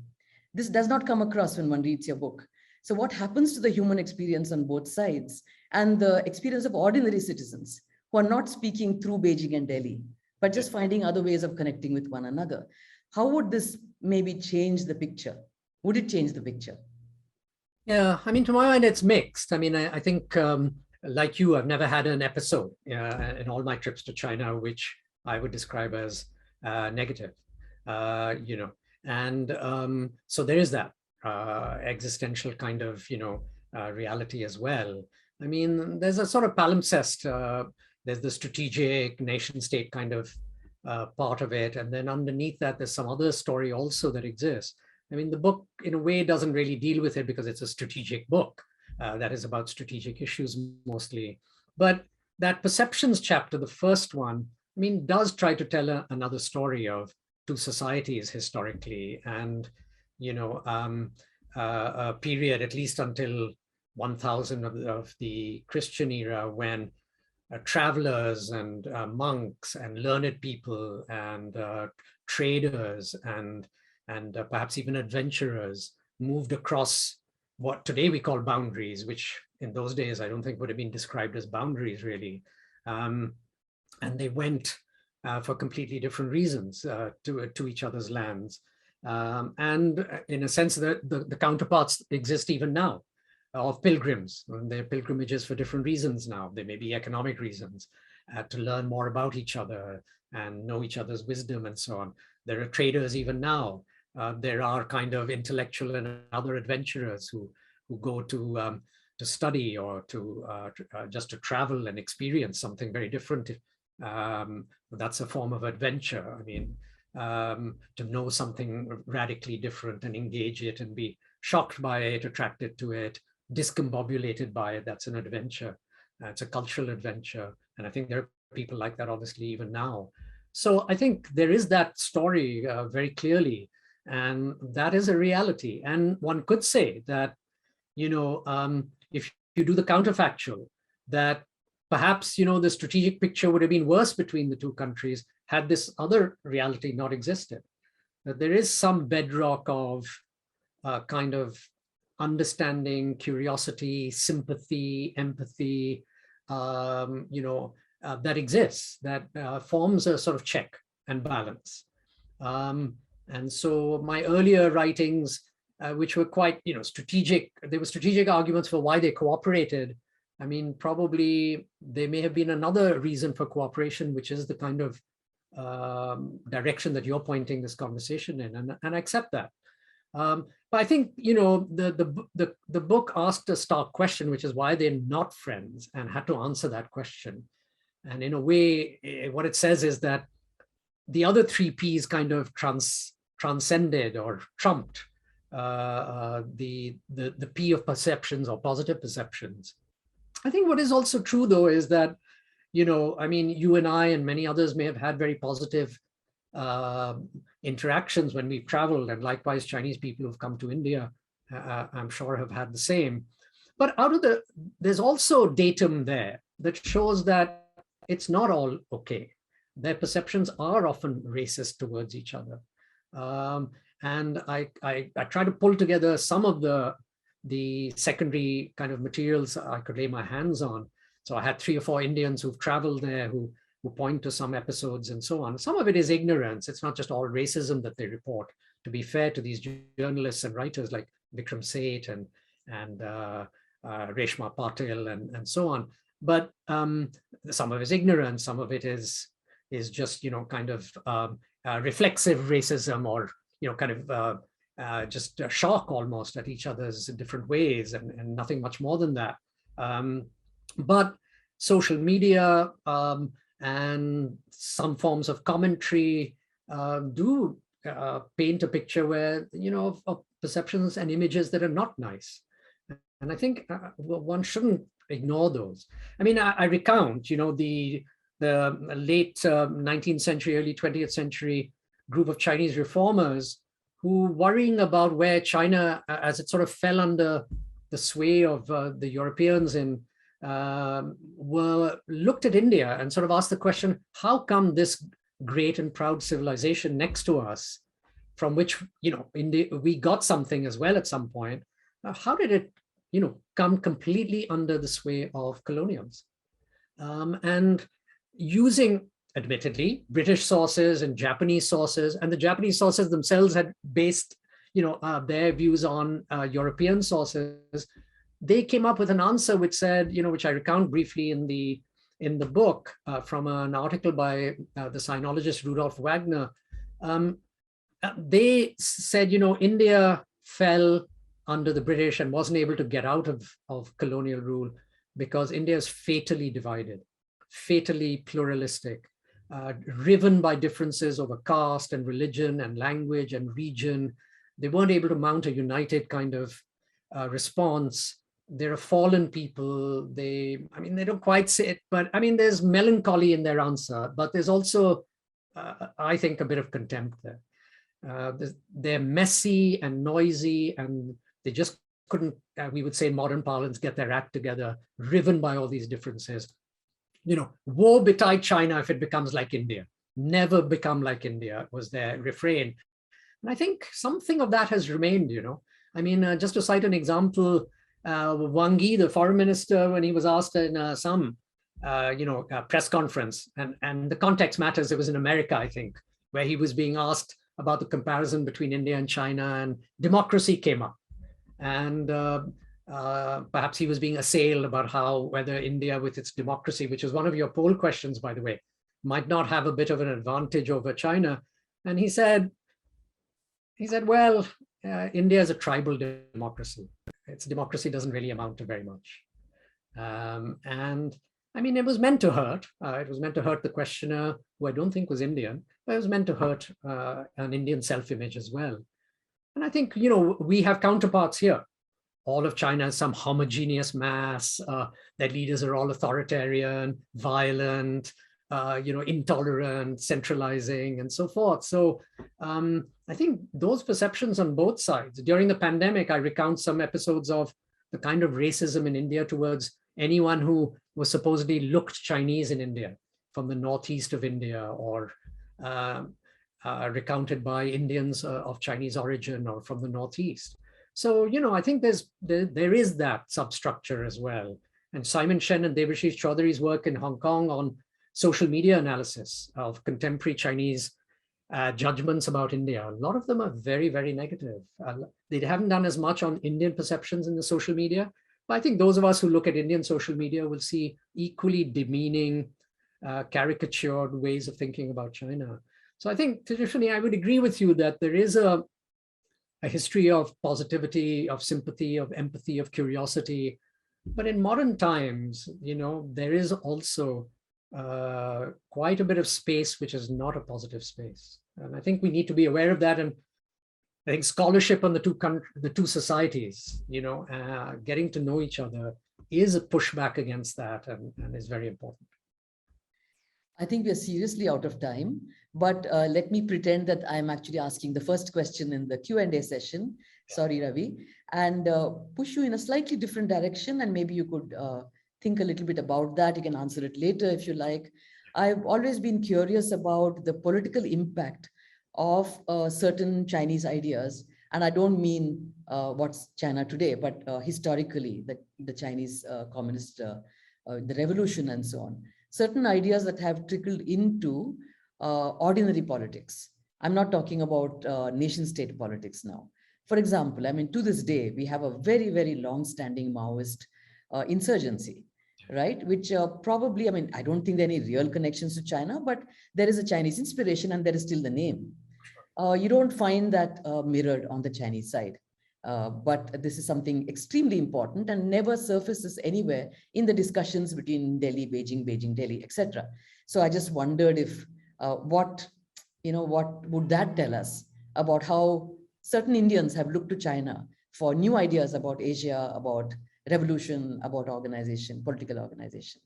This does not come across when one reads your book. So what happens to the human experience on both sides and the experience of ordinary citizens who are not speaking through Beijing and Delhi, but just finding other ways of connecting with one another? How would this maybe change the picture? Would it change the picture? Yeah, I mean, to my mind, it's mixed. I mean, I think, like you, I've never had an episode in all my trips to China, which I would describe as negative, you know. And so there is that existential kind of, reality as well. I mean, there's a sort of palimpsest. There's the strategic nation state kind of part of it. And then underneath that, there's some other story also that exists. I mean, the book, in a way, doesn't really deal with it because it's a strategic book that is about strategic issues mostly. But that perceptions chapter, the first one, I mean, does try to tell another story of two societies historically, and a period at least until 1000 of the Christian era, when travelers and monks and learned people and traders and perhaps even adventurers moved across what today we call boundaries, which in those days I don't think would have been described as boundaries really. And they went for completely different reasons to each other's lands. And in a sense, the counterparts exist even now of pilgrims. And they're pilgrimages for different reasons now. They may be economic reasons, to learn more about each other and know each other's wisdom and so on. There are traders even now. There are kind of intellectual and other adventurers who go to study or to just to travel and experience something very different. That's a form of adventure. I mean, to know something radically different and engage it and be shocked by it, attracted to it, discombobulated by it, that's an adventure. It's a cultural adventure. And I think there are people like that, obviously, even now. So I think there is that story very clearly. And that is a reality. And one could say that, if you do the counterfactual, that perhaps, the strategic picture would have been worse between the two countries had this other reality not existed. That there is some bedrock of kind of understanding, curiosity, sympathy, empathy, that exists, that forms a sort of check and balance. And so my earlier writings, which were quite, strategic, there were strategic arguments for why they cooperated. I mean, probably there may have been another reason for cooperation, which is the kind of direction that you're pointing this conversation in, and I accept that. But I think, the book asked a stark question, which is why they're not friends, and had to answer that question. And in a way, what it says is that the other three Ps kind of transcended or trumped the P of perceptions or positive perceptions. I think what is also true, though, is that, I mean, you and I and many others may have had very positive interactions when we've traveled, and likewise Chinese people who've come to India, I'm sure, have had the same. But there's also datum there that shows that it's not all okay. Their perceptions are often racist towards each other. And I try to pull together some of the secondary kind of materials I could lay my hands on. So I had 3 or 4 Indians who've traveled there who point to some episodes and so on. Some of it is ignorance. It's not just all racism that they report. To be fair to these journalists and writers like Vikram Seth and Reshma Patil and so on. But some of it is ignorance. Some of it is just, kind of reflexive racism, or, kind of just a shock almost at each other's different ways, and nothing much more than that. But social media and some forms of commentary do paint a picture where, of perceptions and images that are not nice. And I think one shouldn't ignore those. I mean, I recount, the late 19th century, early 20th century group of Chinese reformers who, worrying about where China, as it sort of fell under the sway of the Europeans in were looked at India and sort of asked the question, how come this great and proud civilization next to us, from which, India, we got something as well at some point, how did it, come completely under the sway of colonials? And using, admittedly, British sources and Japanese sources, and the Japanese sources themselves had based, their views on European sources. They came up with an answer which said, which I recount briefly in the book from an article by the sinologist Rudolf Wagner. They said, India fell under the British and wasn't able to get out of colonial rule because India is fatally divided, fatally pluralistic, riven by differences over caste and religion and language and region. They weren't able to mount a united kind of response. They're a fallen people. They don't quite say it, but there's melancholy in their answer, but there's also, I think, a bit of contempt there. They're messy and noisy, and they just couldn't, we would say in modern parlance, get their act together, riven by all these differences. Woe betide China if it becomes like India. Never become like India was their refrain. And I think something of that has remained, just to cite an example, Wang Yi, the foreign minister, when he was asked in some press conference, and the context matters, it was in America, I think, where he was being asked about the comparison between India and China, and democracy came up. And perhaps he was being assailed about whether India with its democracy, which is one of your poll questions, by the way, might not have a bit of an advantage over China. And he said, well, India is a tribal democracy. Its democracy doesn't really amount to very much. It was meant to hurt. It was meant to hurt the questioner, who I don't think was Indian, but it was meant to hurt an Indian self-image as well. And I think, we have counterparts here. All of China is some homogeneous mass. Their leaders are all authoritarian, violent, intolerant, centralizing, and so forth. So I think those perceptions on both sides. During the pandemic, I recount some episodes of the kind of racism in India towards anyone who was supposedly looked Chinese in India, from the northeast of India, or recounted by Indians of Chinese origin or from the northeast. So, I think there is that substructure as well. And Simon Shen and Debashish Chaudhary's work in Hong Kong on social media analysis of contemporary Chinese judgments about India, a lot of them are very, very negative. They haven't done as much on Indian perceptions in the social media, but I think those of us who look at Indian social media will see equally demeaning, caricatured ways of thinking about China. So I think, Tejaswini, I would agree with you that there is a history of positivity, of sympathy, of empathy, of curiosity. But in modern times, there is also quite a bit of space which is not a positive space. And I think we need to be aware of that. And I think scholarship on the two societies, getting to know each other is a pushback against that, and is very important. I think we're seriously out of time, but let me pretend that I'm actually asking the first question in the Q&A session. Sorry, Ravi, and push you in a slightly different direction, and maybe you could think a little bit about that. You can answer it later if you like. I've always been curious about the political impact of certain Chinese ideas. And I don't mean what's China today, but historically, the Chinese communist, the revolution and so on. Certain ideas that have trickled into ordinary politics. I'm not talking about nation state politics now. For example, to this day, we have a very, very long-standing Maoist insurgency, right? Which probably, I don't think there are any real connections to China, but there is a Chinese inspiration and there is still the name. You don't find that mirrored on the Chinese side. But this is something extremely important and never surfaces anywhere in the discussions between Delhi, Beijing, Delhi, etc. So I just wondered if what would that tell us about how certain Indians have looked to China for new ideas about Asia, about revolution, about organization, political organization.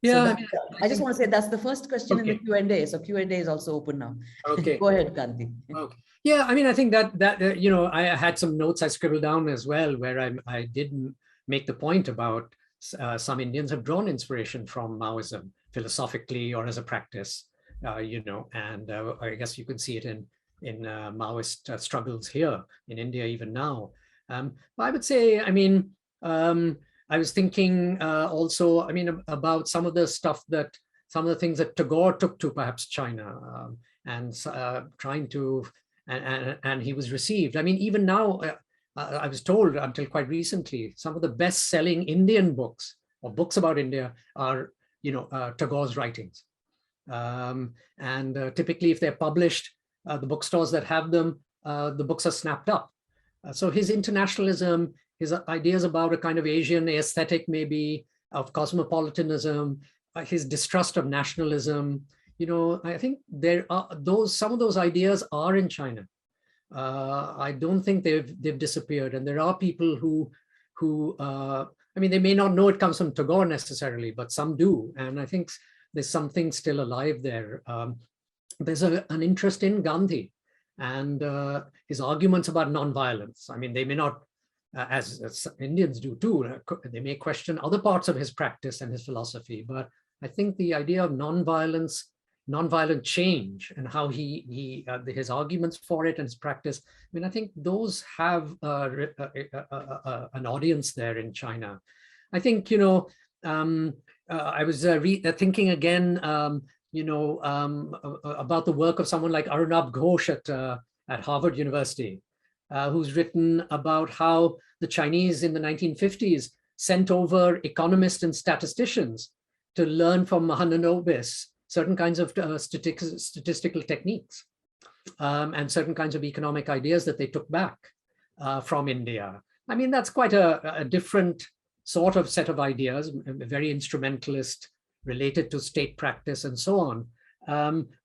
Yeah, so I just want to say that's the first question in the Q&A. So Q&A is also open now. Okay. Go ahead, Kanti. Okay. Yeah, I think that I had some notes I scribbled down as well, where I did make the point about some Indians have drawn inspiration from Maoism philosophically or as a practice, and I guess you can see it in Maoist struggles here in India even now. I would say, I was thinking also, about some of the things that Tagore took to perhaps China, and trying to, and he was received. Even now, I was told until quite recently, some of the best-selling Indian books or books about India are, Tagore's writings. Typically, if they're published, the bookstores that have them, the books are snapped up. So his internationalism, his ideas about a kind of Asian aesthetic, maybe, of cosmopolitanism, his distrust of nationalism, I think there are some of those ideas are in China. I don't think they've disappeared, and there are people who they may not know it comes from Tagore necessarily, but some do, and I think there's something still alive there. There's an interest in Gandhi and his arguments about nonviolence. They may not, as Indians do too, they may question other parts of his practice and his philosophy, but I think the idea of nonviolence, nonviolent change, and how his arguments for it and his practice, I think those have an audience there in China. I think, I was thinking again, about the work of someone like Arunabh Ghosh at Harvard University, who's written about how the Chinese in the 1950s sent over economists and statisticians to learn from Mahalanobis certain kinds of statistical techniques and certain kinds of economic ideas that they took back from India. That's quite a different sort of set of ideas, very instrumentalist, related to state practice and so on.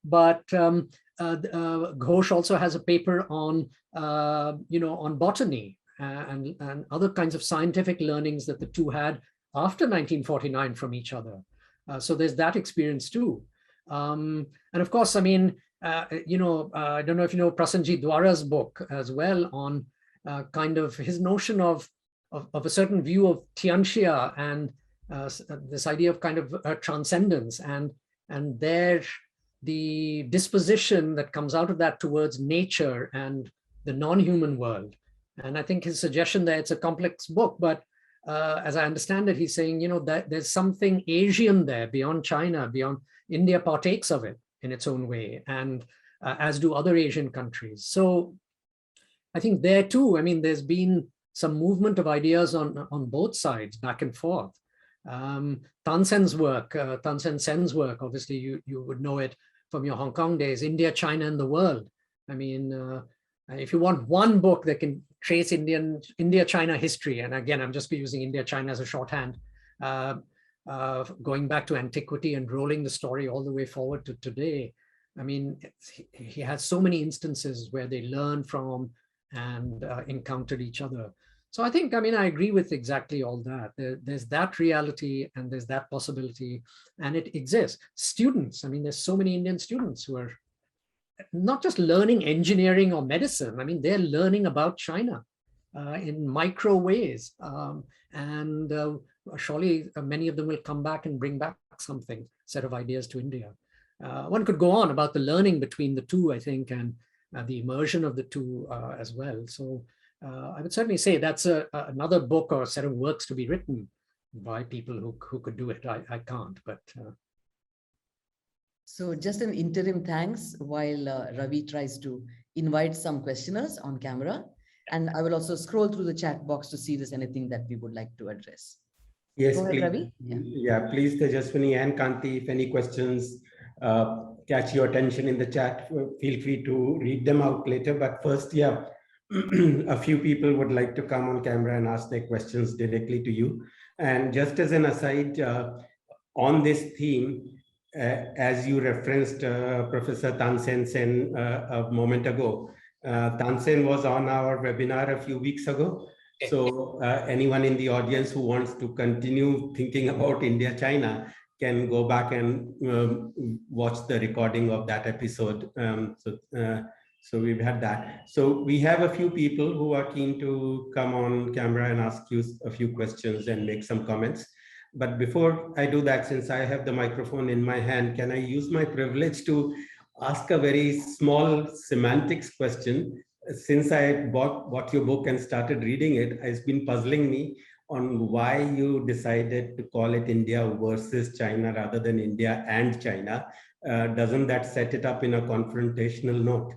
But Ghosh also has a paper on botany and other kinds of scientific learnings that the two had after 1949 from each other. So there's that experience too. And of course, I don't know if you know Prasenjit Dwara's book as well on kind of his notion of a certain view of Tianxia and this idea of kind of transcendence and there the disposition that comes out of that towards nature and the non-human world. And I think his suggestion there, it's a complex book, but as I understand it, he's saying, that there's something Asian there beyond China, beyond India partakes of it in its own way, and as do other Asian countries. So I think there too, there's been some movement of ideas on both sides, back and forth. Tansen's work, Tansen Sen's work, obviously you would know it from your Hong Kong days, India, China, and the World. If you want one book that can trace India-China history, and again, I'm just using India-China as a shorthand, going back to antiquity and rolling the story all the way forward to today. He has so many instances where they learn from and encountered each other. So I think, I agree with exactly all that. There's that reality and there's that possibility, and it exists. Students, there's so many Indian students who are not just learning engineering or medicine. They're learning about China in micro ways. Surely many of them will come back and bring back something, set of ideas to India. One could go on about the learning between the two, I think, and the immersion of the two as well. So I would certainly say that's another book or a set of works to be written by people who could do it. I can't, but. So just an interim thanks while Ravi tries to invite some questioners on camera. And I will also scroll through the chat box to see if there's anything that we would like to address. Yes, Go ahead, please. Ravi. Yeah, please, Tejaswini and Kanti, if any questions catch your attention in the chat, feel free to read them out later. But first, a few people would like to come on camera and ask their questions directly to you. And just as an aside, on this theme, as you referenced Professor Tansen Sen a moment ago, Tansen was on our webinar a few weeks ago. So anyone in the audience who wants to continue thinking about India-China can go back and watch the recording of that episode. So we've had that. So we have a few people who are keen to come on camera and ask you a few questions and make some comments. But before I do that, since I have the microphone in my hand, can I use my privilege to ask a very small semantics question? Since I bought your book and started reading it, it's been puzzling me on why you decided to call it India versus China rather than India and China. Doesn't that set it up in a confrontational note?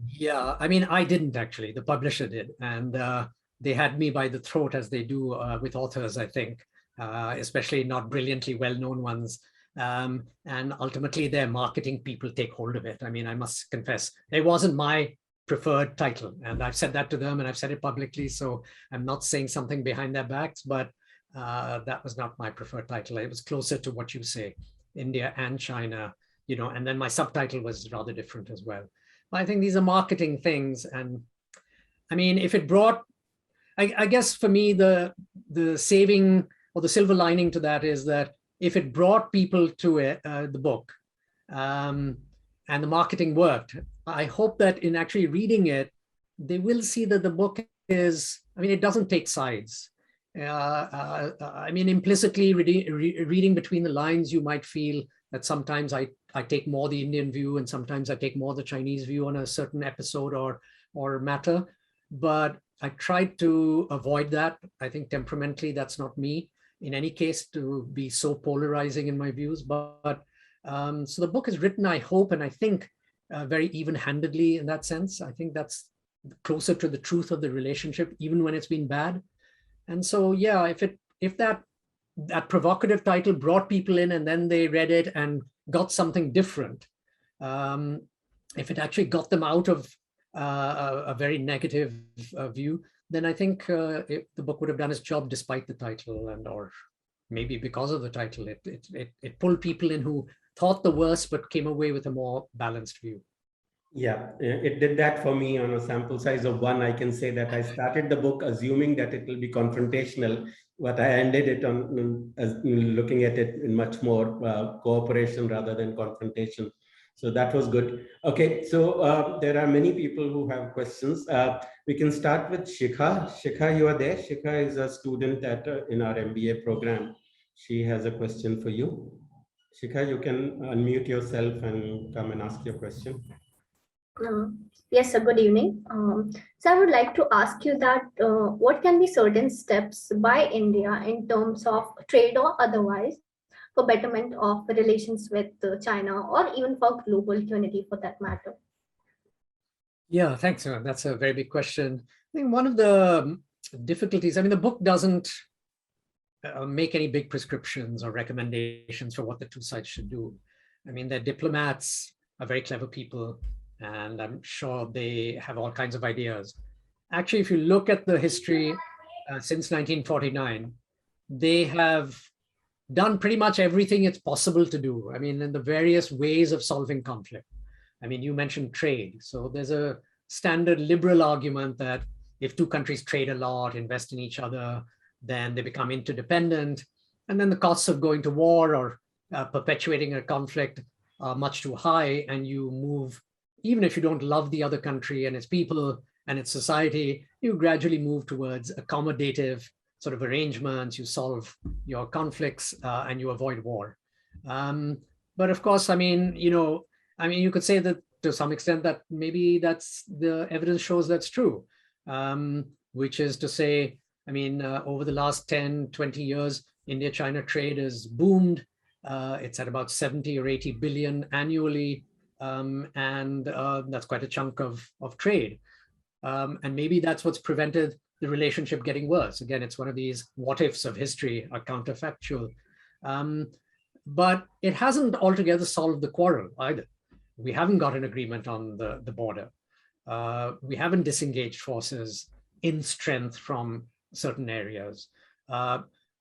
Yeah, I mean, I didn't actually, the publisher did. And they had me by the throat, as they do with authors, I think, especially not brilliantly well-known ones. And ultimately their marketing people take hold of it. I mean, I must confess, it wasn't my preferred title. And I've said that to them and I've said it publicly. So I'm not saying something behind their backs, but that was not my preferred title. It was closer to what you say, India and China, you know, and then my subtitle was rather different as well. I think these are marketing things. And I mean, if it brought, I guess for me, the saving or the silver lining to that is that if it brought people to it, the book, and the marketing worked, I hope that in actually reading it, they will see that the book is, I mean, it doesn't take sides. I mean, implicitly reading between the lines, you might feel that sometimes I take more the Indian view and sometimes I take more the Chinese view on a certain episode or matter. But I tried to avoid that. I think temperamentally, that's not me in any case to be so polarizing in my views. But so the book is written, I hope, and I think very even-handedly in that sense. I think that's closer to the truth of the relationship, even when it's been bad. And so, yeah, if that provocative title brought people in and then they read it and got something different, if it actually got them out of a very negative view, then I think the book would have done its job despite the title, and or maybe because of the title, it pulled people in who thought the worst but came away with a more balanced view. Yeah, it did that for me on a sample size of one. I can say that I started the book assuming that it will be confrontational, but I ended it on looking at it in much more cooperation rather than confrontation. So that was good. Okay, so there are many people who have questions. We can start with Shikha. Shikha, you are there. Shikha is a student in our MBA program. She has a question for you. Shikha, you can unmute yourself and come and ask your question. Yes, sir. Good evening. So I would like to ask you that what can be certain steps by India in terms of trade or otherwise for betterment of relations with China or even for global unity for that matter? Yeah, thanks. That's a very big question. I think one of the difficulties, I mean, the book doesn't make any big prescriptions or recommendations for what the two sides should do. I mean, they're diplomats, are very clever people, and I'm sure they have all kinds of ideas. Actually, if you look at the history since 1949, they have done pretty much everything it's possible to do. I mean, in the various ways of solving conflict. I mean, you mentioned trade. So there's a standard liberal argument that if two countries trade a lot, invest in each other, then they become interdependent. And then the costs of going to war or perpetuating a conflict are much too high. And you move, even if you don't love the other country and its people and its society, you gradually move towards accommodative sort of arrangements. You solve your conflicts and you avoid war. But of course, I mean, you could say that to some extent that maybe that's the evidence shows that's true, which is to say, I mean, over the last 10, 20 years, India-China trade has boomed. It's at about 70 or 80 billion annually. And that's quite a chunk of trade. And maybe that's what's prevented the relationship getting worse. Again, it's one of these what ifs of history are counterfactual. But it hasn't altogether solved the quarrel either. We haven't got an agreement on the border. We haven't disengaged forces in strength from certain areas.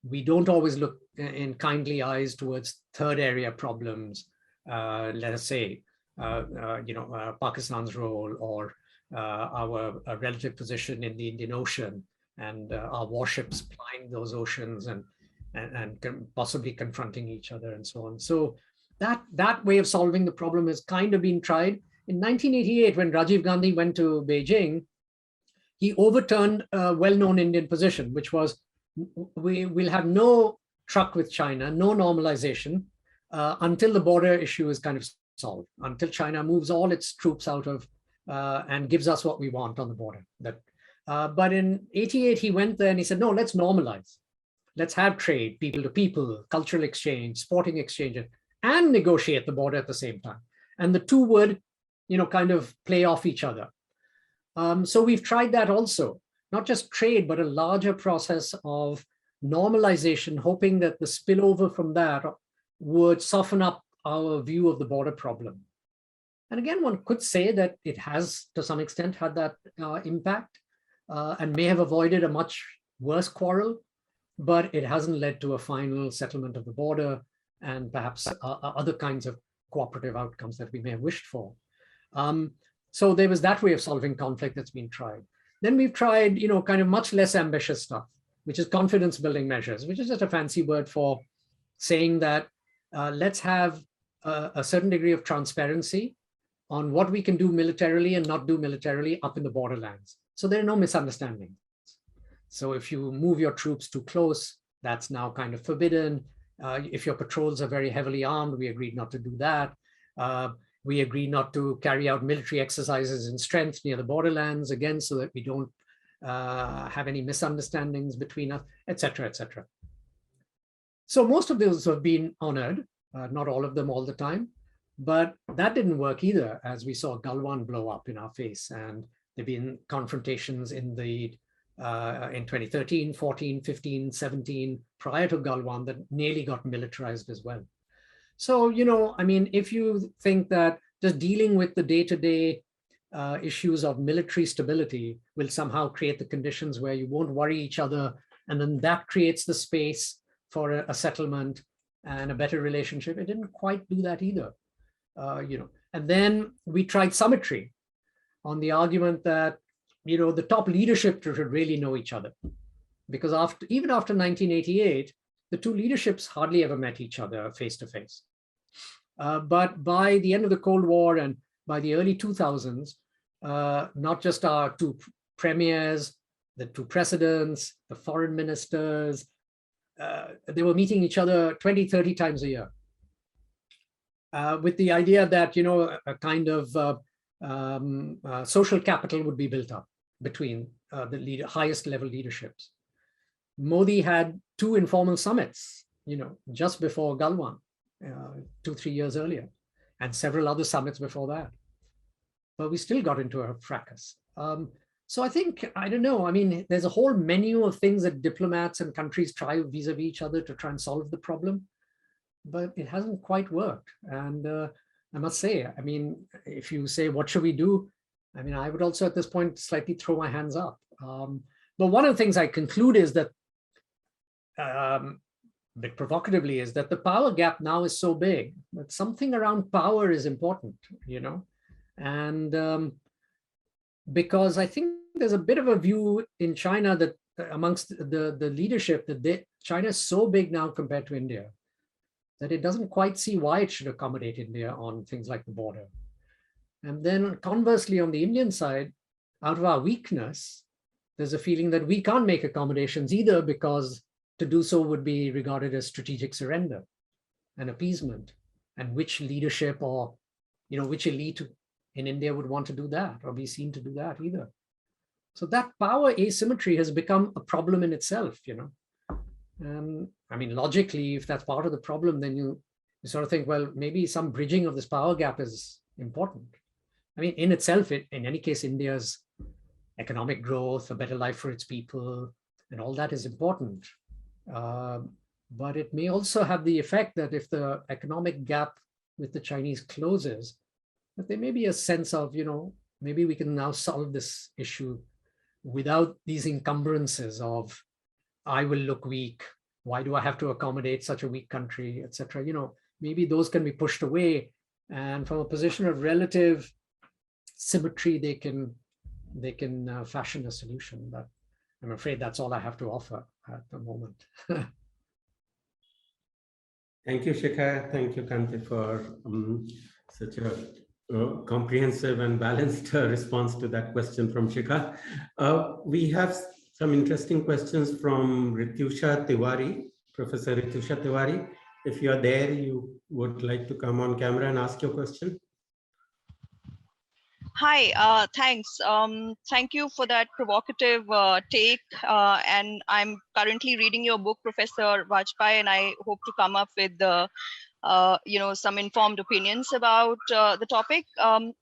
We don't always look in kindly eyes towards third area problems, let us say, Pakistan's role or our relative position in the Indian Ocean and our warships plying those oceans and possibly confronting each other and so on. So that way of solving the problem has kind of been tried. In 1988, when Rajiv Gandhi went to Beijing, he overturned a well-known Indian position, which was we'll have no truck with China, no normalization, until the border issue is kind of solved, until China moves all its troops out of and gives us what we want on the border. But in '88, he went there and he said, no, let's normalize. Let's have trade, people to people, cultural exchange, sporting exchange, and negotiate the border at the same time. And the two would, kind of play off each other. So we've tried that also, not just trade, but a larger process of normalization, hoping that the spillover from that would soften up our view of the border problem. And again, one could say that it has, to some extent, had that impact and may have avoided a much worse quarrel, but it hasn't led to a final settlement of the border and perhaps other kinds of cooperative outcomes that we may have wished for. So there was that way of solving conflict that's been tried. Then we've tried, kind of much less ambitious stuff, which is confidence building measures, which is just a fancy word for saying that let's have a certain degree of transparency on what we can do militarily and not do militarily up in the borderlands. So there are no misunderstandings. So if you move your troops too close, that's now kind of forbidden. If your patrols are very heavily armed, we agreed not to do that. We agreed not to carry out military exercises in strength near the borderlands, again, so that we don't have any misunderstandings between us, etc., etc. So most of those have been honored, not all of them all the time, but that didn't work either, as we saw Galwan blow up in our face, and there've been confrontations in 2013, 14, 15, 17, prior to Galwan that nearly got militarized as well. So, if you think that just dealing with the day-to-day issues of military stability will somehow create the conditions where you won't worry each other, and then that creates the space for a settlement and a better relationship, it didn't quite do that either. And then we tried symmetry on the argument that, the top leadership should really know each other. Because even after 1988, the two leaderships hardly ever met each other face to face. But by the end of the Cold War and by the early 2000s, not just our two premiers, the two presidents, the foreign ministers, they were meeting each other 20, 30 times a year. With the idea that, a kind of social capital would be built up between the highest level leaderships. Modi had two informal summits, just before Galwan, 2-3 years earlier, and several other summits before that. But we still got into a fracas. So I think, I don't know, there's a whole menu of things that diplomats and countries try vis-a-vis each other to try and solve the problem, but it hasn't quite worked. And I must say, if you say, what should we do? I would also at this point slightly throw my hands up. But one of the things I conclude is that, a bit provocatively, is that the power gap now is so big that something around power is important, And because I think there's a bit of a view in China that amongst the leadership that China is so big now compared to India that it doesn't quite see why it should accommodate India on things like the border. And then conversely, on the Indian side, out of our weakness, there's a feeling that we can't make accommodations either, because to do so would be regarded as strategic surrender and appeasement. And which leadership or, which elite in India would want to do that or be seen to do that either. So that power asymmetry has become a problem in itself, And logically, if that's part of the problem, then you sort of think, well, maybe some bridging of this power gap is important. In itself, in any case, India's economic growth, a better life for its people, and all that is important. But it may also have the effect that if the economic gap with the Chinese closes, that there may be a sense of, maybe we can now solve this issue without these encumbrances of, I will look weak, why do I have to accommodate such a weak country, etc. Maybe those can be pushed away, and from a position of relative symmetry, they can fashion a solution. But I'm afraid that's all I have to offer at the moment. Thank you, Shikha. Thank you, Kanti, for such a comprehensive and balanced response to that question from Shikha. We have some interesting questions from Rityusha Tiwari Professor Ritusha Tiwari. If you are there, you would like to come on camera and ask your question. Hi, thanks. Thank you for that provocative take. And I'm currently reading your book, Professor Bajpai, and I hope to come up with some informed opinions about the topic.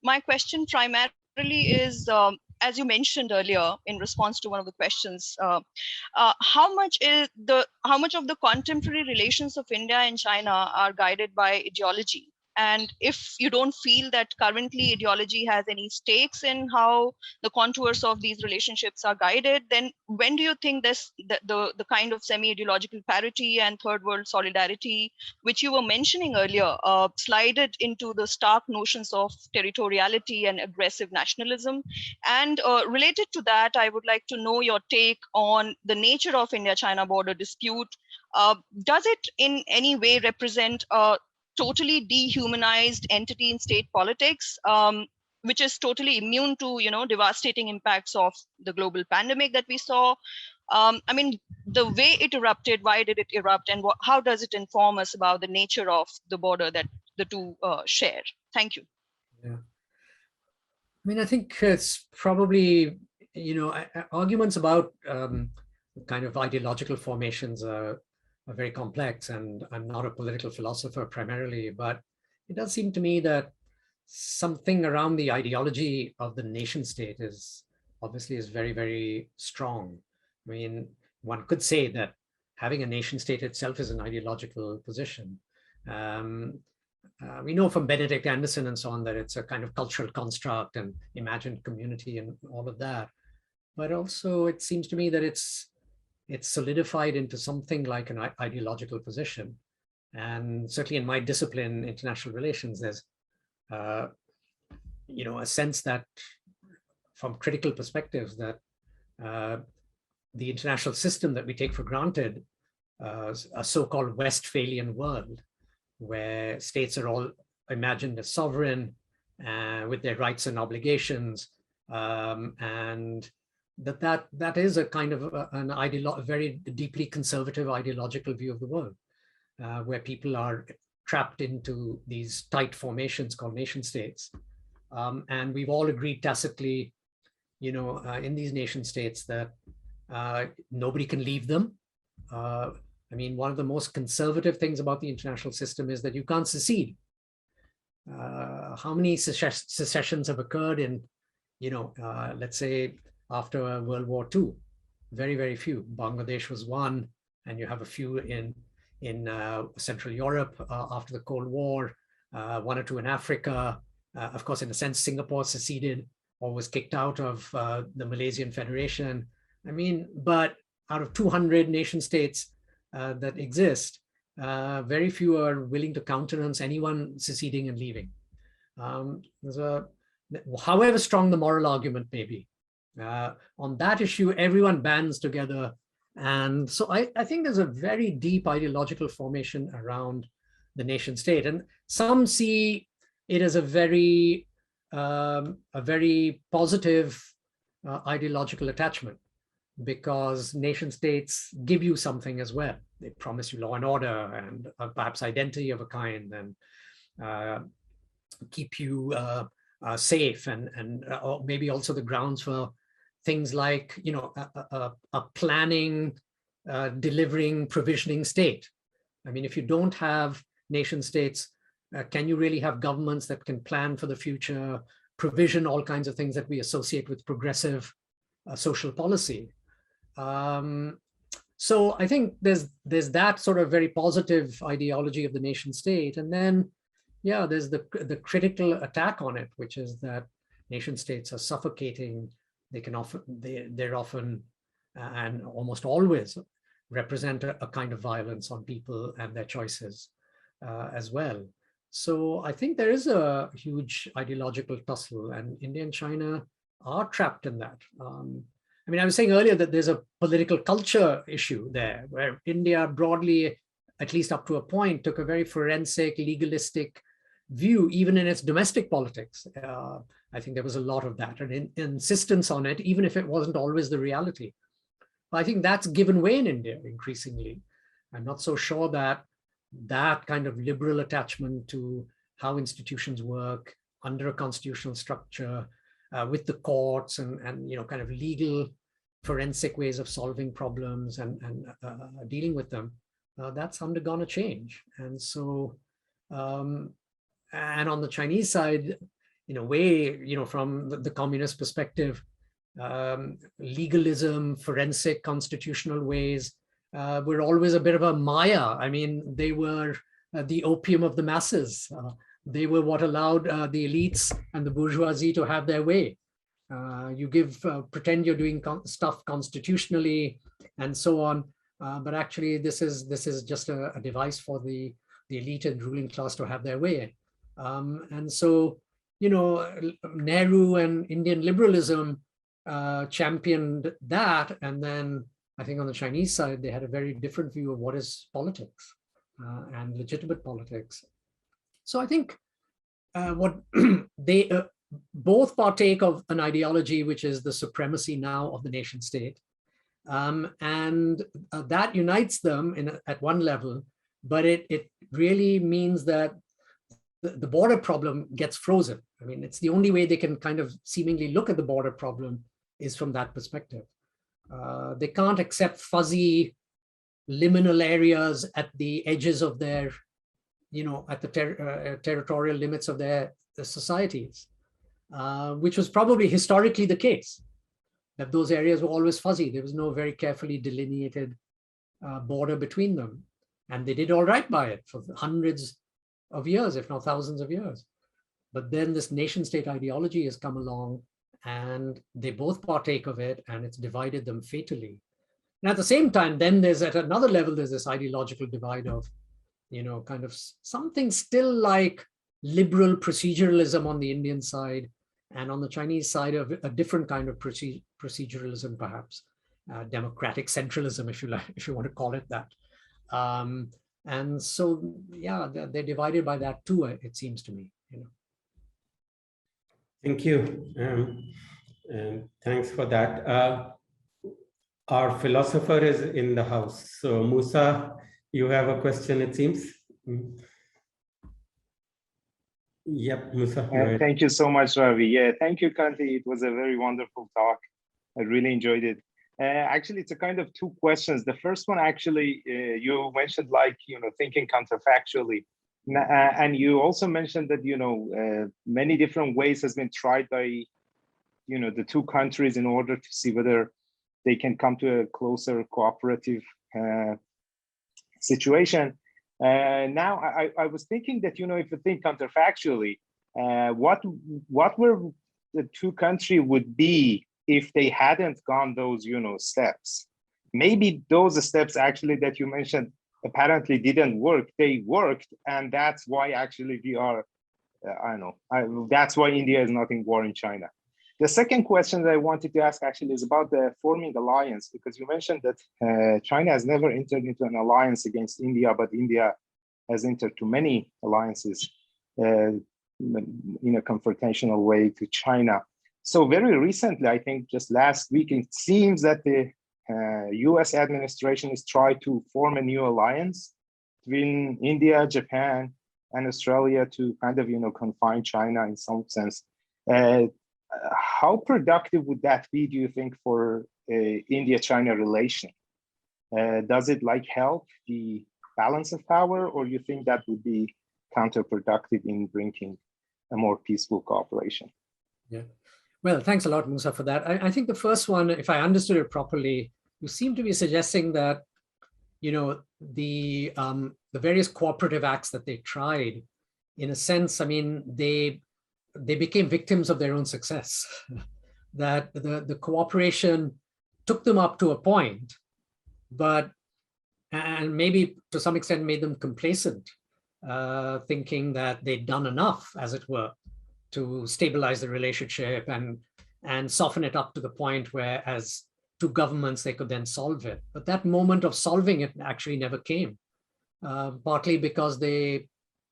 My question primarily is, as you mentioned earlier in response to one of the questions, how much of the contemporary relations of India and China are guided by ideology? And if you don't feel that currently ideology has any stakes in how the contours of these relationships are guided, then when do you think the kind of semi-ideological parity and third world solidarity, which you were mentioning earlier, slided into the stark notions of territoriality and aggressive nationalism? And related to that, I would like to know your take on the nature of India-China border dispute. Does it in any way represent a totally dehumanized entity in state politics, which is totally immune to devastating impacts of the global pandemic that we saw? I mean, the way it erupted, why did it erupt, and how does it inform us about the nature of the border that the two share? Thank you. Yeah. I mean, I think it's probably, arguments about kind of ideological formations are very complex, and I'm not a political philosopher primarily, but it does seem to me that something around the ideology of the nation state is very, very strong. I mean, one could say that having a nation state itself is an ideological position. We know from Benedict Anderson and so on that it's a kind of cultural construct and imagined community and all of that. But also it seems to me that it's solidified into something like an ideological position. And certainly in my discipline, international relations, there's a sense that from critical perspectives that the international system that we take for granted, a so-called Westphalian world, where states are all imagined as sovereign with their rights and obligations, and that is a kind of a very deeply conservative ideological view of the world, where people are trapped into these tight formations called nation states. And we've all agreed tacitly, in these nation states that nobody can leave them. I mean, one of the most conservative things about the international system is that you can't secede. How many secessions have occurred in, let's say, after World War II? Very, very few. Bangladesh was one, and you have a few in Central Europe after the Cold War, one or two in Africa. Of course, in a sense, Singapore seceded or was kicked out of the Malaysian Federation. I mean, but out of 200 nation states that exist, very few are willing to countenance anyone seceding and leaving. However strong the moral argument may be, on that issue, everyone bands together. And so I think there's a very deep ideological formation around the nation state. And some see it as a very positive ideological attachment, because nation states give you something as well. They promise you law and order and perhaps identity of a kind, and keep you safe, and maybe also the grounds for things like, a planning, delivering, provisioning state. I mean, if you don't have nation states, can you really have governments that can plan for the future, provision all kinds of things that we associate with progressive social policy? So I think there's that sort of very positive ideology of the nation state. And then, yeah, there's the critical attack on it, which is that nation states are suffocating. They're often and almost always represent a kind of violence on people and their choices as well. So I think there is a huge ideological tussle, and India and China are trapped in that. I mean, I was saying earlier that there's a political culture issue there, where India broadly, at least up to a point, took a very forensic, legalistic view, even in its domestic politics. I think there was a lot of that, and insistence on it, even if it wasn't always the reality. But I think that's given way in India increasingly. I'm not so sure that that kind of liberal attachment to how institutions work under a constitutional structure, with the courts and kind of legal forensic ways of solving problems and dealing with them, that's undergone a change. And so, and on the Chinese side, in a way, from the communist perspective, legalism, forensic constitutional ways were always a bit of a maya. I mean, they were the opium of the masses. They were what allowed the elites and the bourgeoisie to have their way. You pretend you're doing stuff constitutionally and so on, but actually this is just a device for the elite and ruling class to have their way. And so, Nehru and Indian liberalism championed that, and then I think on the Chinese side, they had a very different view of what is politics and legitimate politics. So I think what they both partake of an ideology, which is the supremacy now of the nation state. And that unites them at one level, but it really means that the border problem gets frozen. I mean, it's the only way they can kind of seemingly look at the border problem is from that perspective. They can't accept fuzzy liminal areas at the edges of their, at the territorial limits of their societies, which was probably historically the case, that those areas were always fuzzy. There was no very carefully delineated border between them. And they did all right by it for hundreds of years, if not thousands of years. But then this nation state ideology has come along and they both partake of it, and it's divided them fatally. And at the same time, then there's at another level, there's this ideological divide of, kind of something still like liberal proceduralism on the Indian side, and on the Chinese side of a different kind of proceduralism, perhaps democratic centralism, if you want to call it that. And so, yeah, they're divided by that too, it seems to me. Thank you. And thanks for that. Our philosopher is in the house. So Musa, you have a question, it seems. Yep, Musa. Thank you so much, Ravi. Yeah, thank you, Kanti. It was a very wonderful talk. I really enjoyed it. Actually, it's a kind of two questions. The first one, actually, you mentioned thinking counterfactually. And you also mentioned that, many different ways has been tried by, the two countries in order to see whether they can come to a closer cooperative situation. Now, I was thinking that, if you think counterfactually, what were the two countries would be if they hadn't gone those, steps? Maybe those steps actually that you mentioned apparently didn't work. They worked, and that's why actually we are, that's why India is not in war in China. The second question that I wanted to ask actually is about the forming alliance, because you mentioned that China has never entered into an alliance against India, but India has entered to many alliances in a confrontational way to China. So very recently, I think just last week, it seems that the US administration is trying to form a new alliance between India, Japan, and Australia to kind of, confine China in some sense. How productive would that be, do you think, for India-China relation? Does it help the balance of power, or you think that would be counterproductive in bringing a more peaceful cooperation? Yeah. Well, thanks a lot, Musa, for that. I think the first one, if I understood it properly, you seem to be suggesting that, the various cooperative acts that they tried, in a sense, I mean, they became victims of their own success. That the cooperation took them up to a point, and maybe to some extent made them complacent, thinking that they'd done enough, as it were, to stabilize the relationship and soften it up to the point where, as two governments, they could then solve it. But that moment of solving it actually never came, partly because they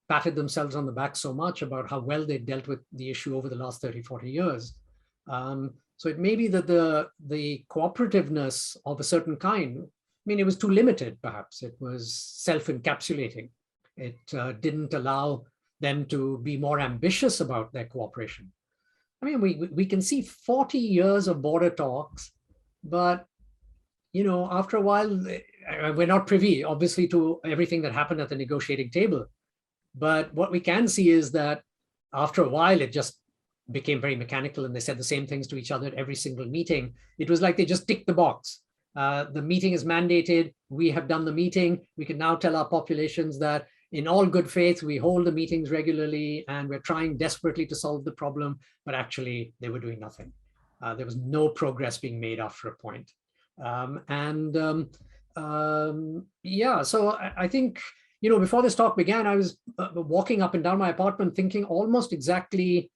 patted themselves on the back so much about how well they dealt with the issue over the last 30, 40 years. So it may be that the cooperativeness of a certain kind, mean, it was too limited, perhaps. It was self-encapsulating. It didn't allow them to be more ambitious about their cooperation. I mean, we can see 40 years of border talks, but, you know, after a while, we're not privy, obviously, to everything that happened at the negotiating table. But what we can see is that after a while, it just became very mechanical, and they said the same things to each other at every single meeting. It was like they just ticked the box. The meeting is mandated. We have done the meeting. We can now tell our populations that in all good faith, we hold the meetings regularly and we're trying desperately to solve the problem, but actually they were doing nothing. There was no progress being made after a point. Yeah, so I think, you know, before this talk began, I was walking up and down my apartment thinking almost exactly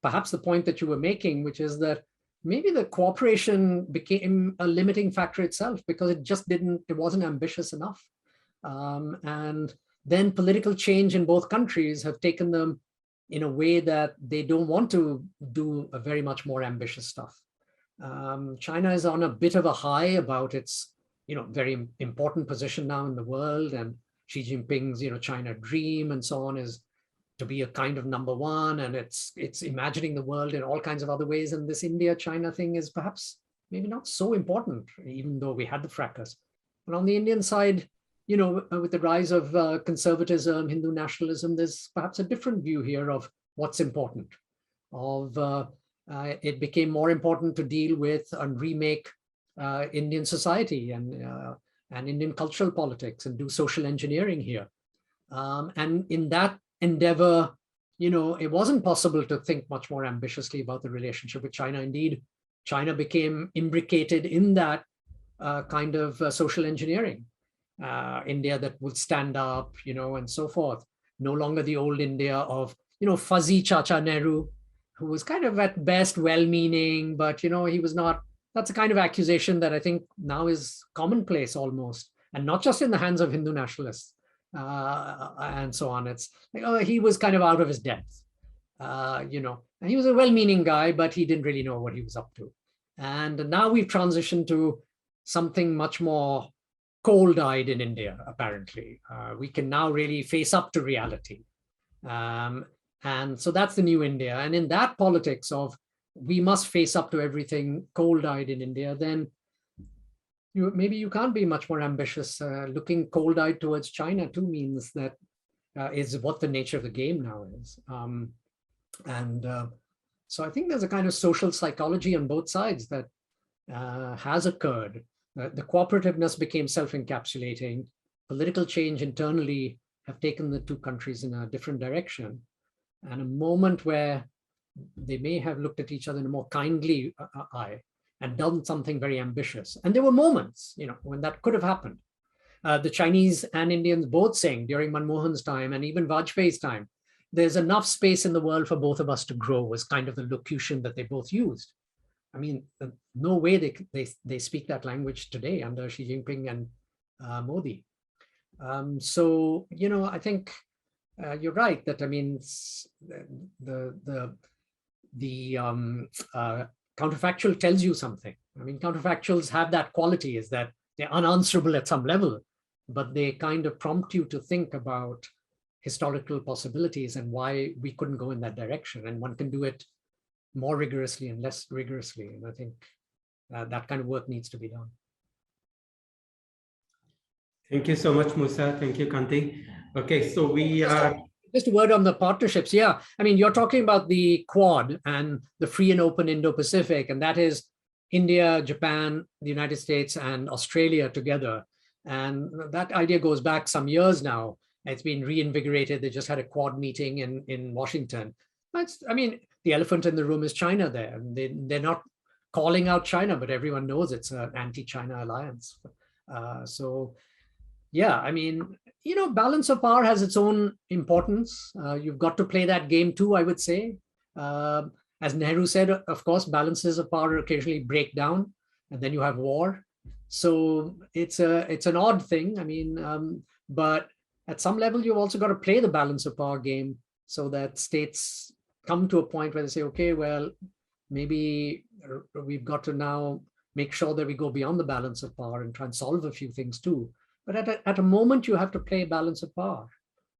perhaps the point that you were making, which is that maybe the cooperation became a limiting factor itself because it wasn't ambitious enough. And then political change in both countries have taken them in a way that they don't want to do a very much more ambitious stuff. China is on a bit of a high about its, you know, very important position now in the world, and Xi Jinping's, you know, China dream and so on is to be a kind of number one, and it's imagining the world in all kinds of other ways. And this India-China thing is perhaps maybe not so important, even though we had the fracas. But on the Indian side, you know, with the rise of conservatism, Hindu nationalism, there's perhaps a different view here of what's important. It became more important to deal with and remake Indian society and Indian cultural politics and do social engineering here. And in that endeavor, you know, it wasn't possible to think much more ambitiously about the relationship with China. Indeed, China became imbricated in that kind of social engineering. India that would stand up, you know, and so forth. No longer the old India of, you know, fuzzy Chacha Nehru, who was kind of at best well-meaning, but, you know, he was not. That's a kind of accusation that I think now is commonplace almost, and not just in the hands of Hindu nationalists and so on. It's like, oh, he was kind of out of his depth, you know, and he was a well-meaning guy, but he didn't really know what he was up to. And now we've transitioned to something much more cold-eyed in India, apparently. We can now really face up to reality. And so that's the new India. And in that politics of we must face up to everything cold-eyed in India, then maybe you can't be much more ambitious. Looking cold-eyed towards China too means that is what the nature of the game now is. So I think there's a kind of social psychology on both sides that has occurred. The cooperativeness became self-encapsulating. Political change internally have taken the two countries in a different direction. And a moment where they may have looked at each other in a more kindly eye and done something very ambitious. And there were moments, you know, when that could have happened. The Chinese and Indians both saying during Manmohan's time and even Bajpai's time, there's enough space in the world for both of us to grow was kind of the locution that they both used. I mean, no way they speak that language today under Xi Jinping and Modi. So, you know, I think you're right that, I mean, the counterfactual tells you something. I mean, counterfactuals have that quality, is that they're unanswerable at some level, but they kind of prompt you to think about historical possibilities and why we couldn't go in that direction. And one can do it more rigorously and less rigorously. And I think that kind of work needs to be done. Thank you so much, Musa. Thank you, Kanti. Okay, so we are... Just a word on the partnerships. Yeah, I mean, you're talking about the Quad and the free and open Indo-Pacific, and that is India, Japan, the United States, and Australia together. And that idea goes back some years now. It's been reinvigorated. They just had a Quad meeting in Washington. I mean, the elephant in the room is China there. They're not calling out China, but everyone knows it's an anti-China alliance. So, yeah, I mean, you know, balance of power has its own importance. You've got to play that game too, I would say. As Nehru said, of course, balances of power occasionally break down, and then you have war. So it's an odd thing. I mean, but at some level, you've also got to play the balance of power game so that states come to a point where they say, okay, well, maybe we've got to now make sure that we go beyond the balance of power and try and solve a few things too. But at a moment, you have to play balance of power.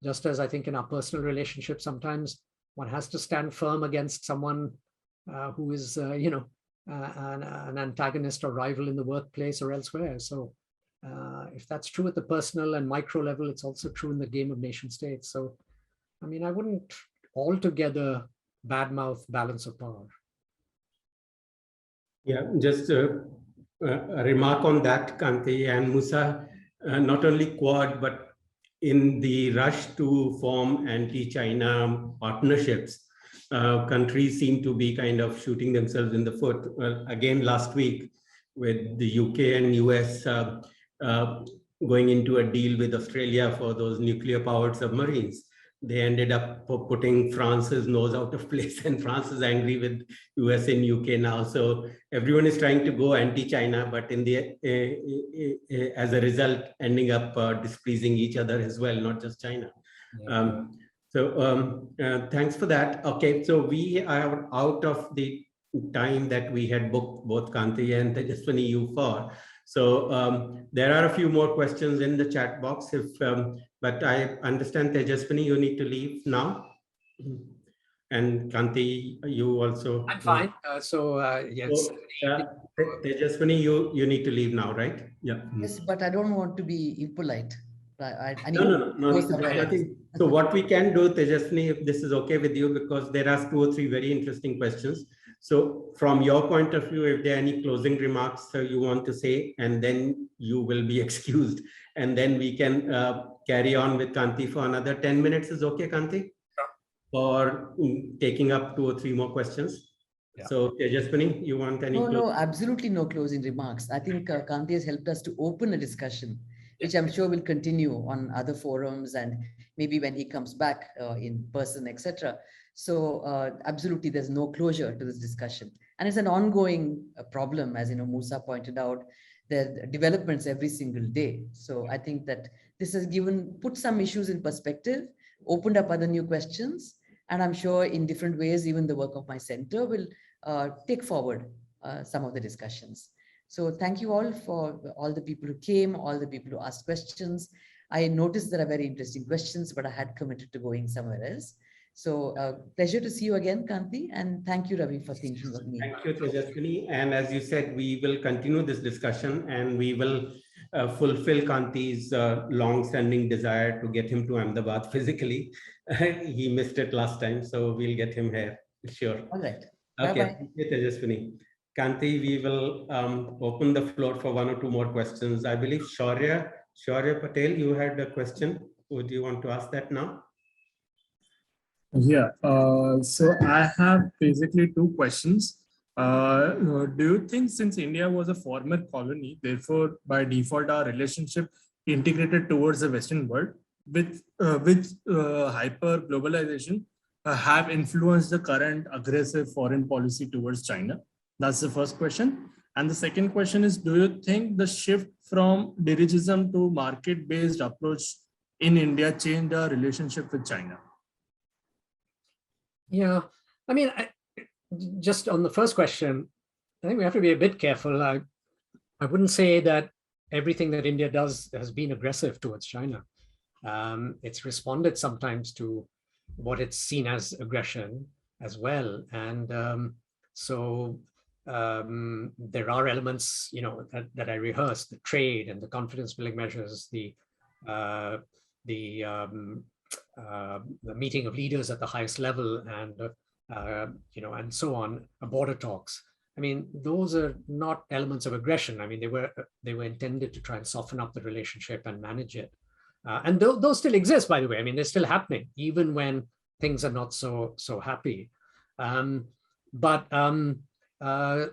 Just as I think in our personal relationships, sometimes one has to stand firm against someone who is, an antagonist or rival in the workplace or elsewhere. So if that's true at the personal and micro level, it's also true in the game of nation states. So, I mean, I wouldn't altogether badmouth balance of power. Yeah, just a remark on that, Kanti and Musa, not only Quad, but in the rush to form anti-China partnerships, countries seem to be kind of shooting themselves in the foot. Well, again, last week with the UK and US going into a deal with Australia for those nuclear-powered submarines, they ended up putting France's nose out of place, and France is angry with US and UK now. So everyone is trying to go anti-China, but in the as a result, ending up displeasing each other as well, not just China. Yeah. Thanks for that. Okay, so we are out of the time that we had booked both Kanti and Tejaswini you for. So there are a few more questions in the chat box. But I understand, Tejaswini, you need to leave now. And Kanti, you also. I'm fine. Yes. So, Tejaswini, you need to leave now, right? Yeah. Yes, but I don't want to be impolite. I need No. go somewhere else. So what we can do, Tejaswini, if this is okay with you, because there are 2 or 3 very interesting questions. So from your point of view, if there are any closing remarks you want to say, and then you will be excused, and then we can carry on with Kanti for another 10 minutes. Is okay, Kanti? Sure. Or taking up 2 or 3 more questions. Yeah. So Tejaswini, you want any? No, absolutely no closing remarks. I think Kanti has helped us to open a discussion, which I'm sure will continue on other forums and maybe when he comes back in person, etc. So absolutely, there's no closure to this discussion. And it's an ongoing problem, as Musa pointed out, there are developments every single day. So I think that this has put some issues in perspective, opened up other new questions, and I'm sure in different ways, even the work of my center will take forward some of the discussions. So thank you all for all the people who came, all the people who asked questions. I noticed there are very interesting questions, but I had committed to going somewhere else. So pleasure to see you again, Kanti, and thank you, Ravi, for thinking of me. Thank you, Tejaswini. And as you said, we will continue this discussion, and we will fulfill Kanti's long-standing desire to get him to Ahmedabad physically. He missed it last time, so we'll get him here, sure. All right. Okay, Bye-bye. thank you, Tejaswini. Kanti, we will open the floor for 1 or 2 more questions. I believe Shaurya Patel, you had a question. Would you want to ask that now? Yeah, so I have basically 2 questions. Do you think since India was a former colony, therefore by default our relationship integrated towards the Western world, with hyper globalization have influenced the current aggressive foreign policy towards China? That's the first question. And the second question is, do you think the shift from dirigism to market-based approach in India changed our relationship with China? Yeah, I mean, just on the first question, I think we have to be a bit careful. I wouldn't say that everything that India does has been aggressive towards China. It's responded sometimes to what it's seen as aggression as well. And there are elements, that I rehearsed: the trade and the confidence building measures, the meeting of leaders at the highest level, and and so on, border talks. I mean, those are not elements of aggression. I mean, they were intended to try and soften up the relationship and manage it. And those still exist, by the way. I mean, they're still happening, even when things are not so happy. But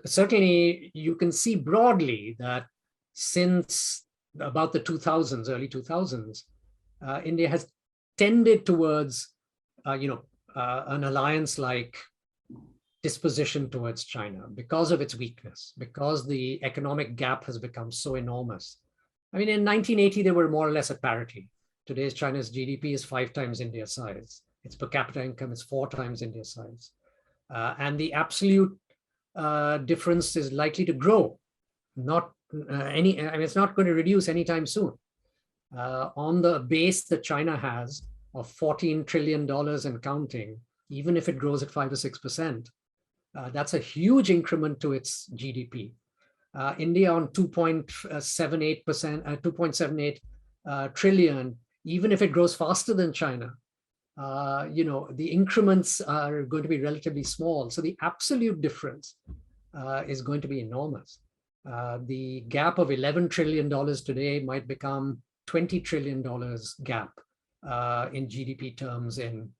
certainly, you can see broadly that since about the 2000s, early 2000s, India has tended towards, an alliance-like disposition towards China because of its weakness, because the economic gap has become so enormous. I mean, in 1980, they were more or less at parity. Today's China's GDP is 5 times India's size. Its per capita income is 4 times India's size. And the absolute difference is likely to grow not it's not going to reduce anytime soon. On the base that China has of $14 trillion and counting, even if it grows at 5 or 6%, that's a huge increment to its GDP. India on 2.78%, 2.78 trillion, even if it grows faster than China, the increments are going to be relatively small. So the absolute difference is going to be enormous. The gap of $11 trillion today might become $20 trillion gap in GDP terms in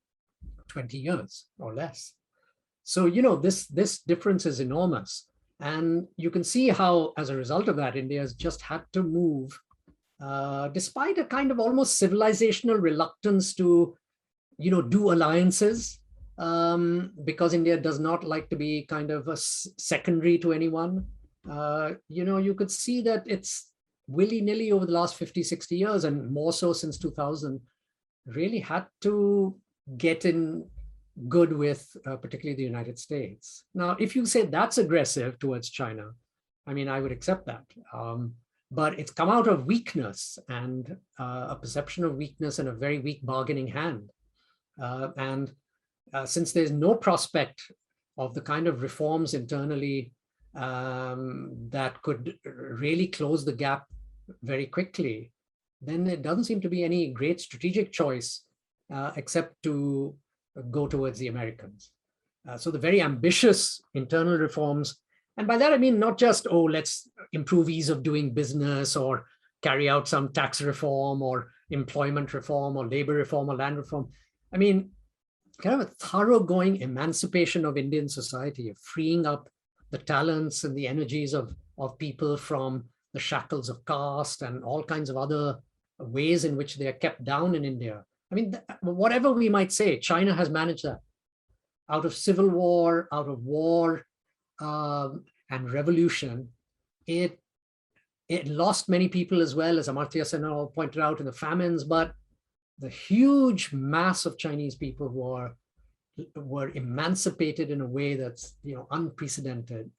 20 years or less. So, this difference is enormous. And you can see how, as a result of that, India has just had to move, despite a kind of almost civilizational reluctance to, do alliances, because India does not like to be kind of a secondary to anyone. You could see that it's willy-nilly over the last 50, 60 years, and more so since 2000, really had to get in good with particularly the United States. Now, if you say that's aggressive towards China, I would accept that. But it's come out of weakness and a perception of weakness and a very weak bargaining hand. Since there's no prospect of the kind of reforms internally that could really close the gap very quickly, then there doesn't seem to be any great strategic choice except to go towards the Americans. So the very ambitious internal reforms, and by that I mean not just, let's improve ease of doing business or carry out some tax reform or employment reform or labor reform or land reform. Kind of a thoroughgoing emancipation of Indian society, of freeing up the talents and the energies of people from the shackles of caste and all kinds of other ways in which they are kept down in India. Whatever we might say, China has managed that. Out of civil war, out of war and revolution, it lost many people as well, as Amartya Sen pointed out, in the famines, but the huge mass of Chinese people were emancipated in a way that's unprecedented.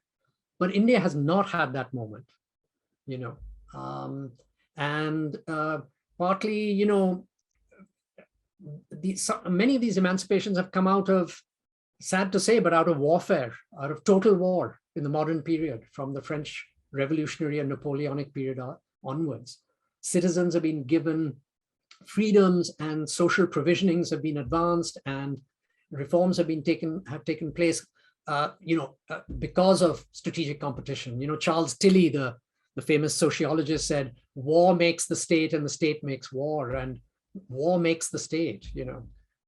But India has not had that moment, partly, many of these emancipations have come out of, sad to say, but out of warfare, out of total war in the modern period, from the French Revolutionary and Napoleonic period onwards. Citizens have been given freedoms and social provisionings have been advanced, and reforms have taken place, because of strategic competition. Charles Tilley, the famous sociologist, said, war makes the state and the state makes war, and war makes the state.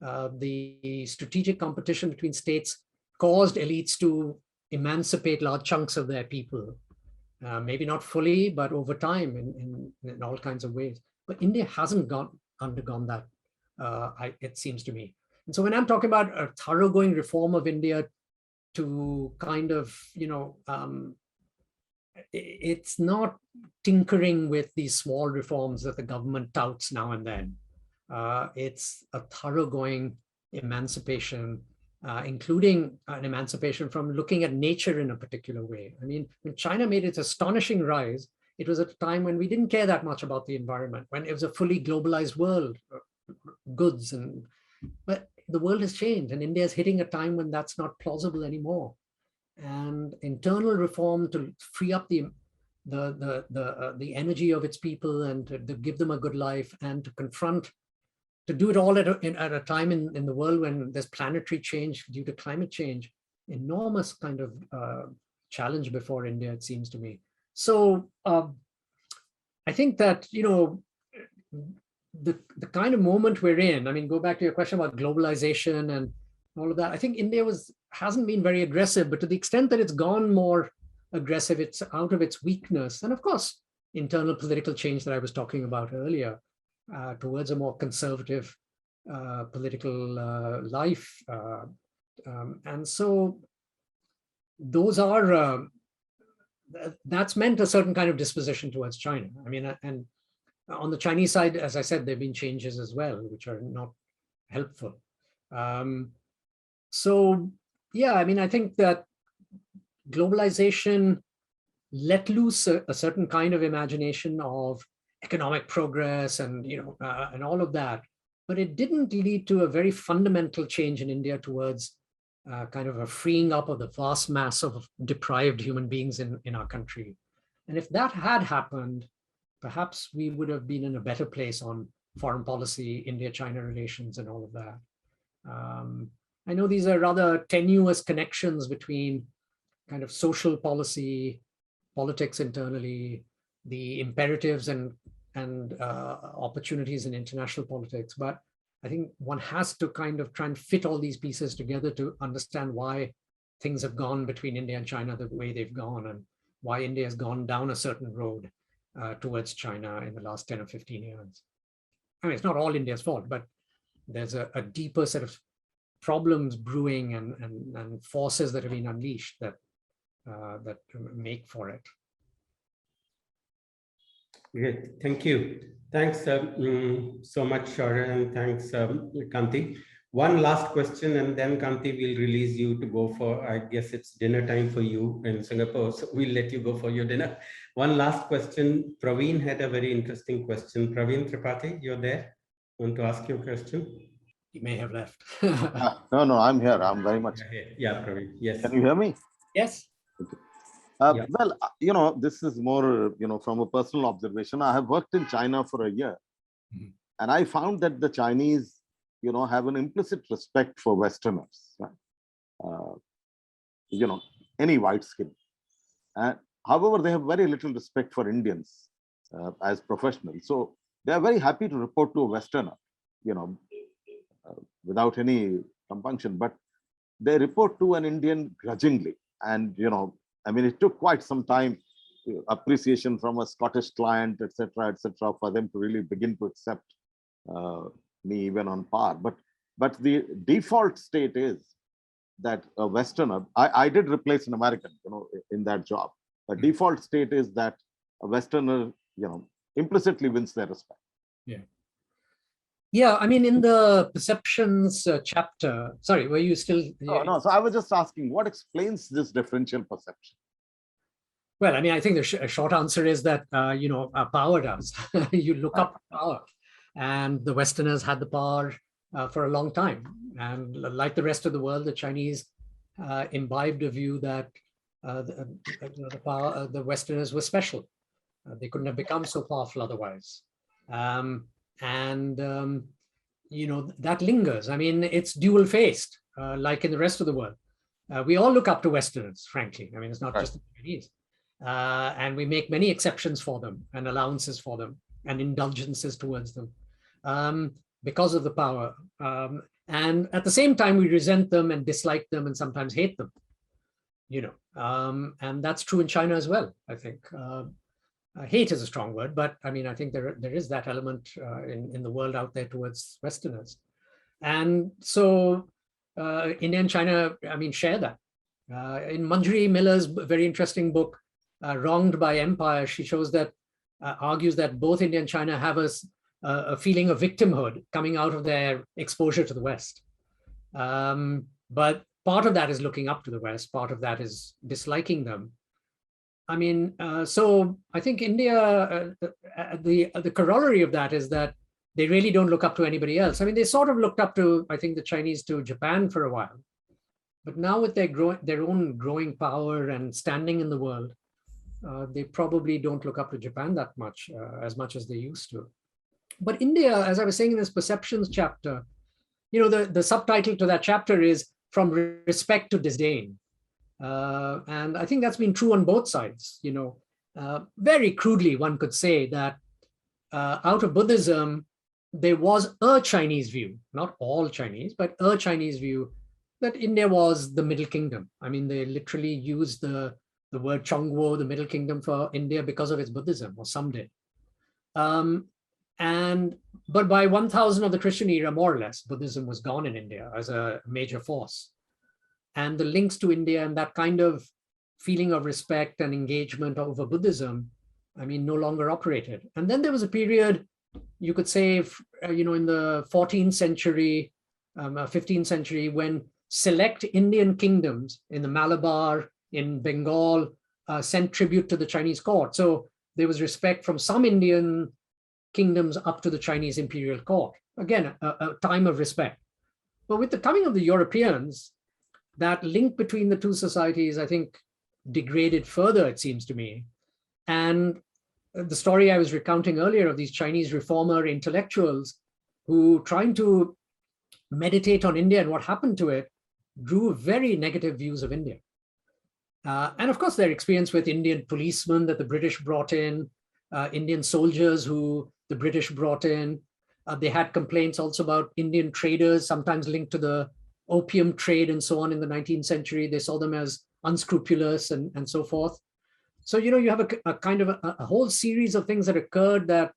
The strategic competition between states caused elites to emancipate large chunks of their people, maybe not fully, but over time in all kinds of ways. But India hasn't undergone that, it seems to me. And so when I'm talking about a thoroughgoing reform of India to kind of, it's not tinkering with these small reforms that the government touts now and then. It's a thoroughgoing emancipation, including an emancipation from looking at nature in a particular way. When China made its astonishing rise, it was at a time when we didn't care that much about the environment, when it was a fully globalized world, goods, but the world has changed, and India is hitting a time when that's not plausible anymore. And internal reform to free up the energy of its people and to give them a good life, and to do it all at a time in the world when there's planetary change due to climate change, enormous kind of challenge before India, it seems to me. So I think that, the kind of moment we're in, go back to your question about globalization and all of that. I think India hasn't been very aggressive, but to the extent that it's gone more aggressive, it's out of its weakness. And of course, internal political change that I was talking about earlier, towards a more conservative political life. And so those are, that's meant a certain kind of disposition towards China. And on the Chinese side, as I said, there have been changes as well, which are not helpful. So, yeah, I think that globalization let loose a certain kind of imagination of economic progress and, and all of that. But it didn't lead to a very fundamental change in India towards kind of a freeing up of the vast mass of deprived human beings in our country. And if that had happened, perhaps we would have been in a better place on foreign policy, India-China relations, and all of that. I know these are rather tenuous connections between kind of social policy, politics internally, the imperatives and opportunities in international politics. But I think one has to kind of try and fit all these pieces together to understand why things have gone between India and China the way they've gone, and why India has gone down a certain road towards China in the last 10 or 15 years. I mean, it's not all India's fault, but there's a deeper set of problems brewing and forces that have been unleashed that make for it. Great, thank you. Thanks so much, Shaurya, and thanks, Kanti. One last question, and then Kanti will release you to go for, I guess it's dinner time for you in Singapore, so we'll let you go for your dinner. One last question. Praveen had a very interesting question. Praveen Tripathi, you're there? Want to ask your question? You may have left. No, I'm here. I'm very much. Yeah, Praveen. Yes. Can you hear me? Yes. Okay. Yeah. Well, this is more, from a personal observation. I have worked in China for a year, and I found that the Chinese, have an implicit respect for Westerners, right? Any white skin. However, they have very little respect for Indians as professionals. So they are very happy to report to a Westerner, without any compunction, but they report to an Indian grudgingly. And, it took quite some time, appreciation from a Scottish client, etc., for them to really begin to accept me even on par. But the default state is that a Westerner, I did replace an American, in that job. The default state is that a Westerner, implicitly wins their respect. Yeah. Yeah, I mean, in the perceptions chapter, sorry, were you still? No, so I was just asking, what explains this differential perception? Well, I mean, I think the short answer is that, power does. You look up power, and the Westerners had the power for a long time. And like the rest of the world, the Chinese imbibed a view that the Westerners were special. They couldn't have become so powerful otherwise. That lingers. I mean, it's dual-faced, like in the rest of the world. We all look up to Westerners, frankly. I mean, it's not just the Chinese. And we make many exceptions for them and allowances for them and indulgences towards them because of the power. And at the same time, we resent them and dislike them and sometimes hate them, and that's true in China as well, I think. Hate is a strong word, but I mean, I think there is that element in the world out there towards Westerners. And so India and China, I mean, share that. In Manjari Miller's very interesting book, Wronged by Empire, she shows that, argues that both India and China have a feeling of victimhood coming out of their exposure to the West. But part of that is looking up to the West, part of that is disliking them. I mean, so I think India, the corollary of that is that they really don't look up to anybody else. I mean, they sort of looked up to, I think, the Chinese to Japan for a while. But now with their own growing power and standing in the world, they probably don't look up to Japan that much, as much as they used to. But India, as I was saying in this perceptions chapter, the subtitle to that chapter is From Respect to Disdain. And I think that's been true on both sides. Very crudely, one could say that out of Buddhism, there was a Chinese view, not all Chinese, but a Chinese view that India was the Middle Kingdom. I mean, they literally used the word Chongwo, the Middle Kingdom, for India because of its Buddhism, or some did. But by 1000 of the Christian era, more or less, Buddhism was gone in India as a major force. And the links to India and that kind of feeling of respect and engagement over Buddhism, I mean, no longer operated. And then there was a period, you could say, in the 14th century, 15th century, when select Indian kingdoms in the Malabar, in Bengal, sent tribute to the Chinese court. So there was respect from some Indian kingdoms up to the Chinese imperial court. Again, a time of respect. But with the coming of the Europeans, that link between the two societies, I think, degraded further, it seems to me. And the story I was recounting earlier of these Chinese reformer intellectuals who, trying to meditate on India and what happened to it, drew very negative views of India. And of course, their experience with Indian policemen that the British brought in, Indian soldiers who the British brought in. They had complaints also about Indian traders, sometimes linked to the opium trade and so on in the 19th century. They saw them as unscrupulous and so forth. So, you have a kind of a whole series of things that occurred that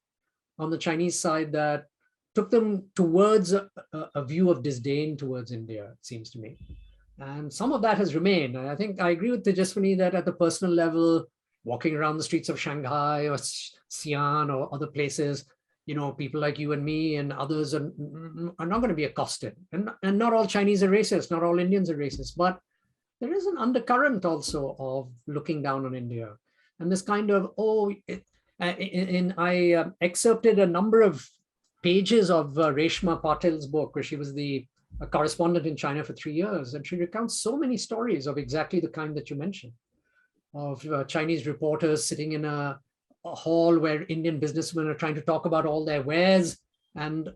on the Chinese side that took them towards a view of disdain towards India, it seems to me. And some of that has remained. And I think I agree with Tejaswini that at the personal level, walking around the streets of Shanghai or Xi'an or other places, people like you and me and others are not going to be accosted. And not all Chinese are racist, not all Indians are racist, but there is an undercurrent also of looking down on India. And this kind of, I excerpted a number of pages of Reshma Patel's book, where she was a correspondent in China for 3 years. And she recounts so many stories of exactly the kind that you mentioned, of Chinese reporters sitting in a hall where Indian businessmen are trying to talk about all their wares and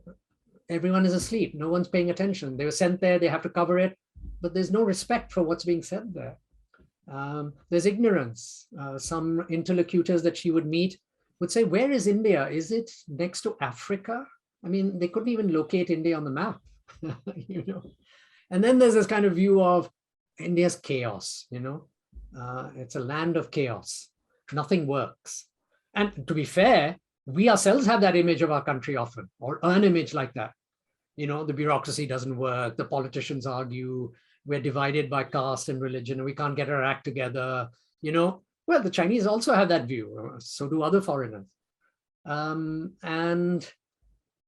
everyone is asleep. No one's paying attention. They were sent there, they have to cover it, but there's no respect for what's being said there. There's ignorance. Some interlocutors that she would meet would say, where is India? Is it next to Africa? I mean, they couldn't even locate India on the map, And then there's this kind of view of India's chaos, it's a land of chaos. Nothing works. And to be fair, we ourselves have that image of our country often, or an image like that. The bureaucracy doesn't work, the politicians argue, we're divided by caste and religion, and we can't get our act together. Well, the Chinese also have that view, so do other foreigners. And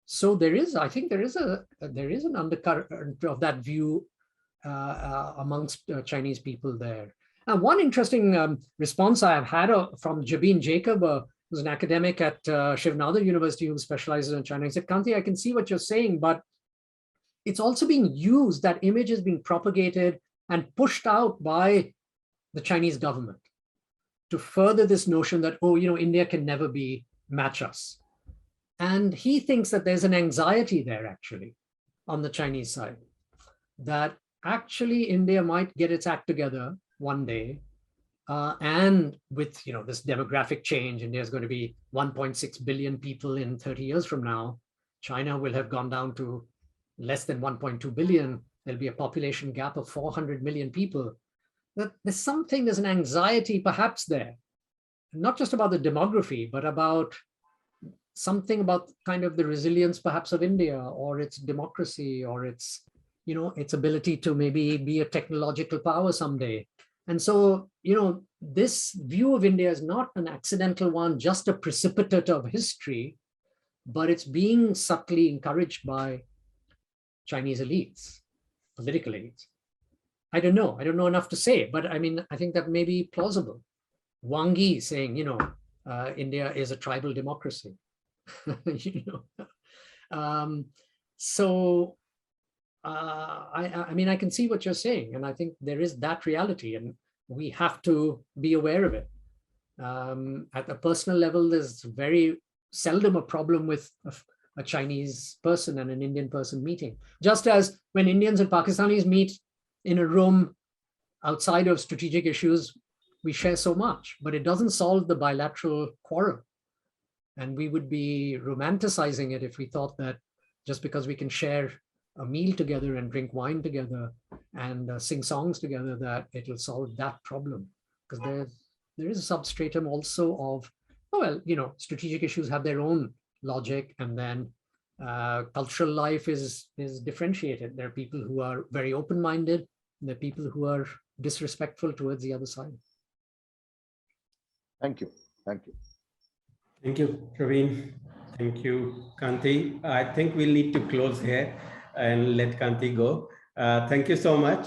so I think there is an undercurrent of that view amongst Chinese people there. And one interesting response I have had from Jabin Jacob, who's an academic at Shivnadar University who specializes in China. He said, Kanti, I can see what you're saying, but it's also being used, that image is being propagated and pushed out by the Chinese government to further this notion that, India can never match us. And he thinks that there's an anxiety there actually on the Chinese side, that actually India might get its act together one day. And with this demographic change, India is going to be 1.6 billion people in 30 years from now. China will have gone down to less than 1.2 billion. There'll be a population gap of 400 million people. There's an anxiety perhaps there, not just about the demography, but about something about kind of the resilience perhaps of India, or its democracy, or its ability to maybe be a technological power someday. And so, this view of India is not an accidental one, just a precipitate of history, but it's being subtly encouraged by Chinese elites, political elites. I don't know enough to say, but I mean, I think that may be plausible. Wang Yi saying, India is a tribal democracy. I mean, I can see what you're saying, and I think there is that reality, and we have to be aware of it. At a personal level, there's very seldom a problem with a Chinese person and an Indian person meeting. Just as when Indians and Pakistanis meet in a room outside of strategic issues, we share so much, but it doesn't solve the bilateral quarrel. And we would be romanticizing it if we thought that just because we can share a meal together and drink wine together and sing songs together, that it will solve that problem. Because there is a substratum also of, strategic issues have their own logic, and then cultural life is differentiated. There are people who are very open-minded, and there are people who are disrespectful towards the other side. Thank you. Thank you. Thank you, Praveen. Thank you, Kanti. I think we'll need to close here and let Kanti go. Thank you so much.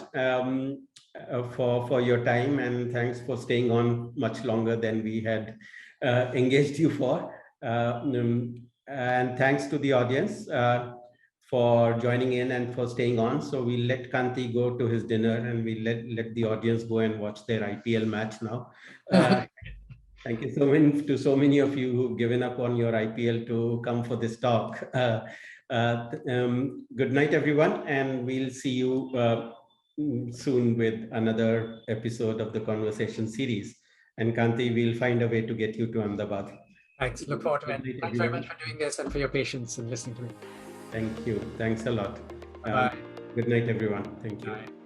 for your time, and thanks for staying on much longer than we had engaged you for. And thanks to the audience for joining in and for staying on. So we'll let Kanti go to his dinner, and we'll let the audience go and watch their IPL match now. Thank you so many of you who've given up on your IPL to come for this talk. Good night, everyone, and we'll see you soon with another episode of the conversation series. And Kanti, we'll find a way to get you to Ahmedabad. Thanks. Look forward to it. Thanks very much for doing this and for your patience and listening to me. Thank you. Thanks a lot. Bye. Good night, everyone. Thank you. Bye.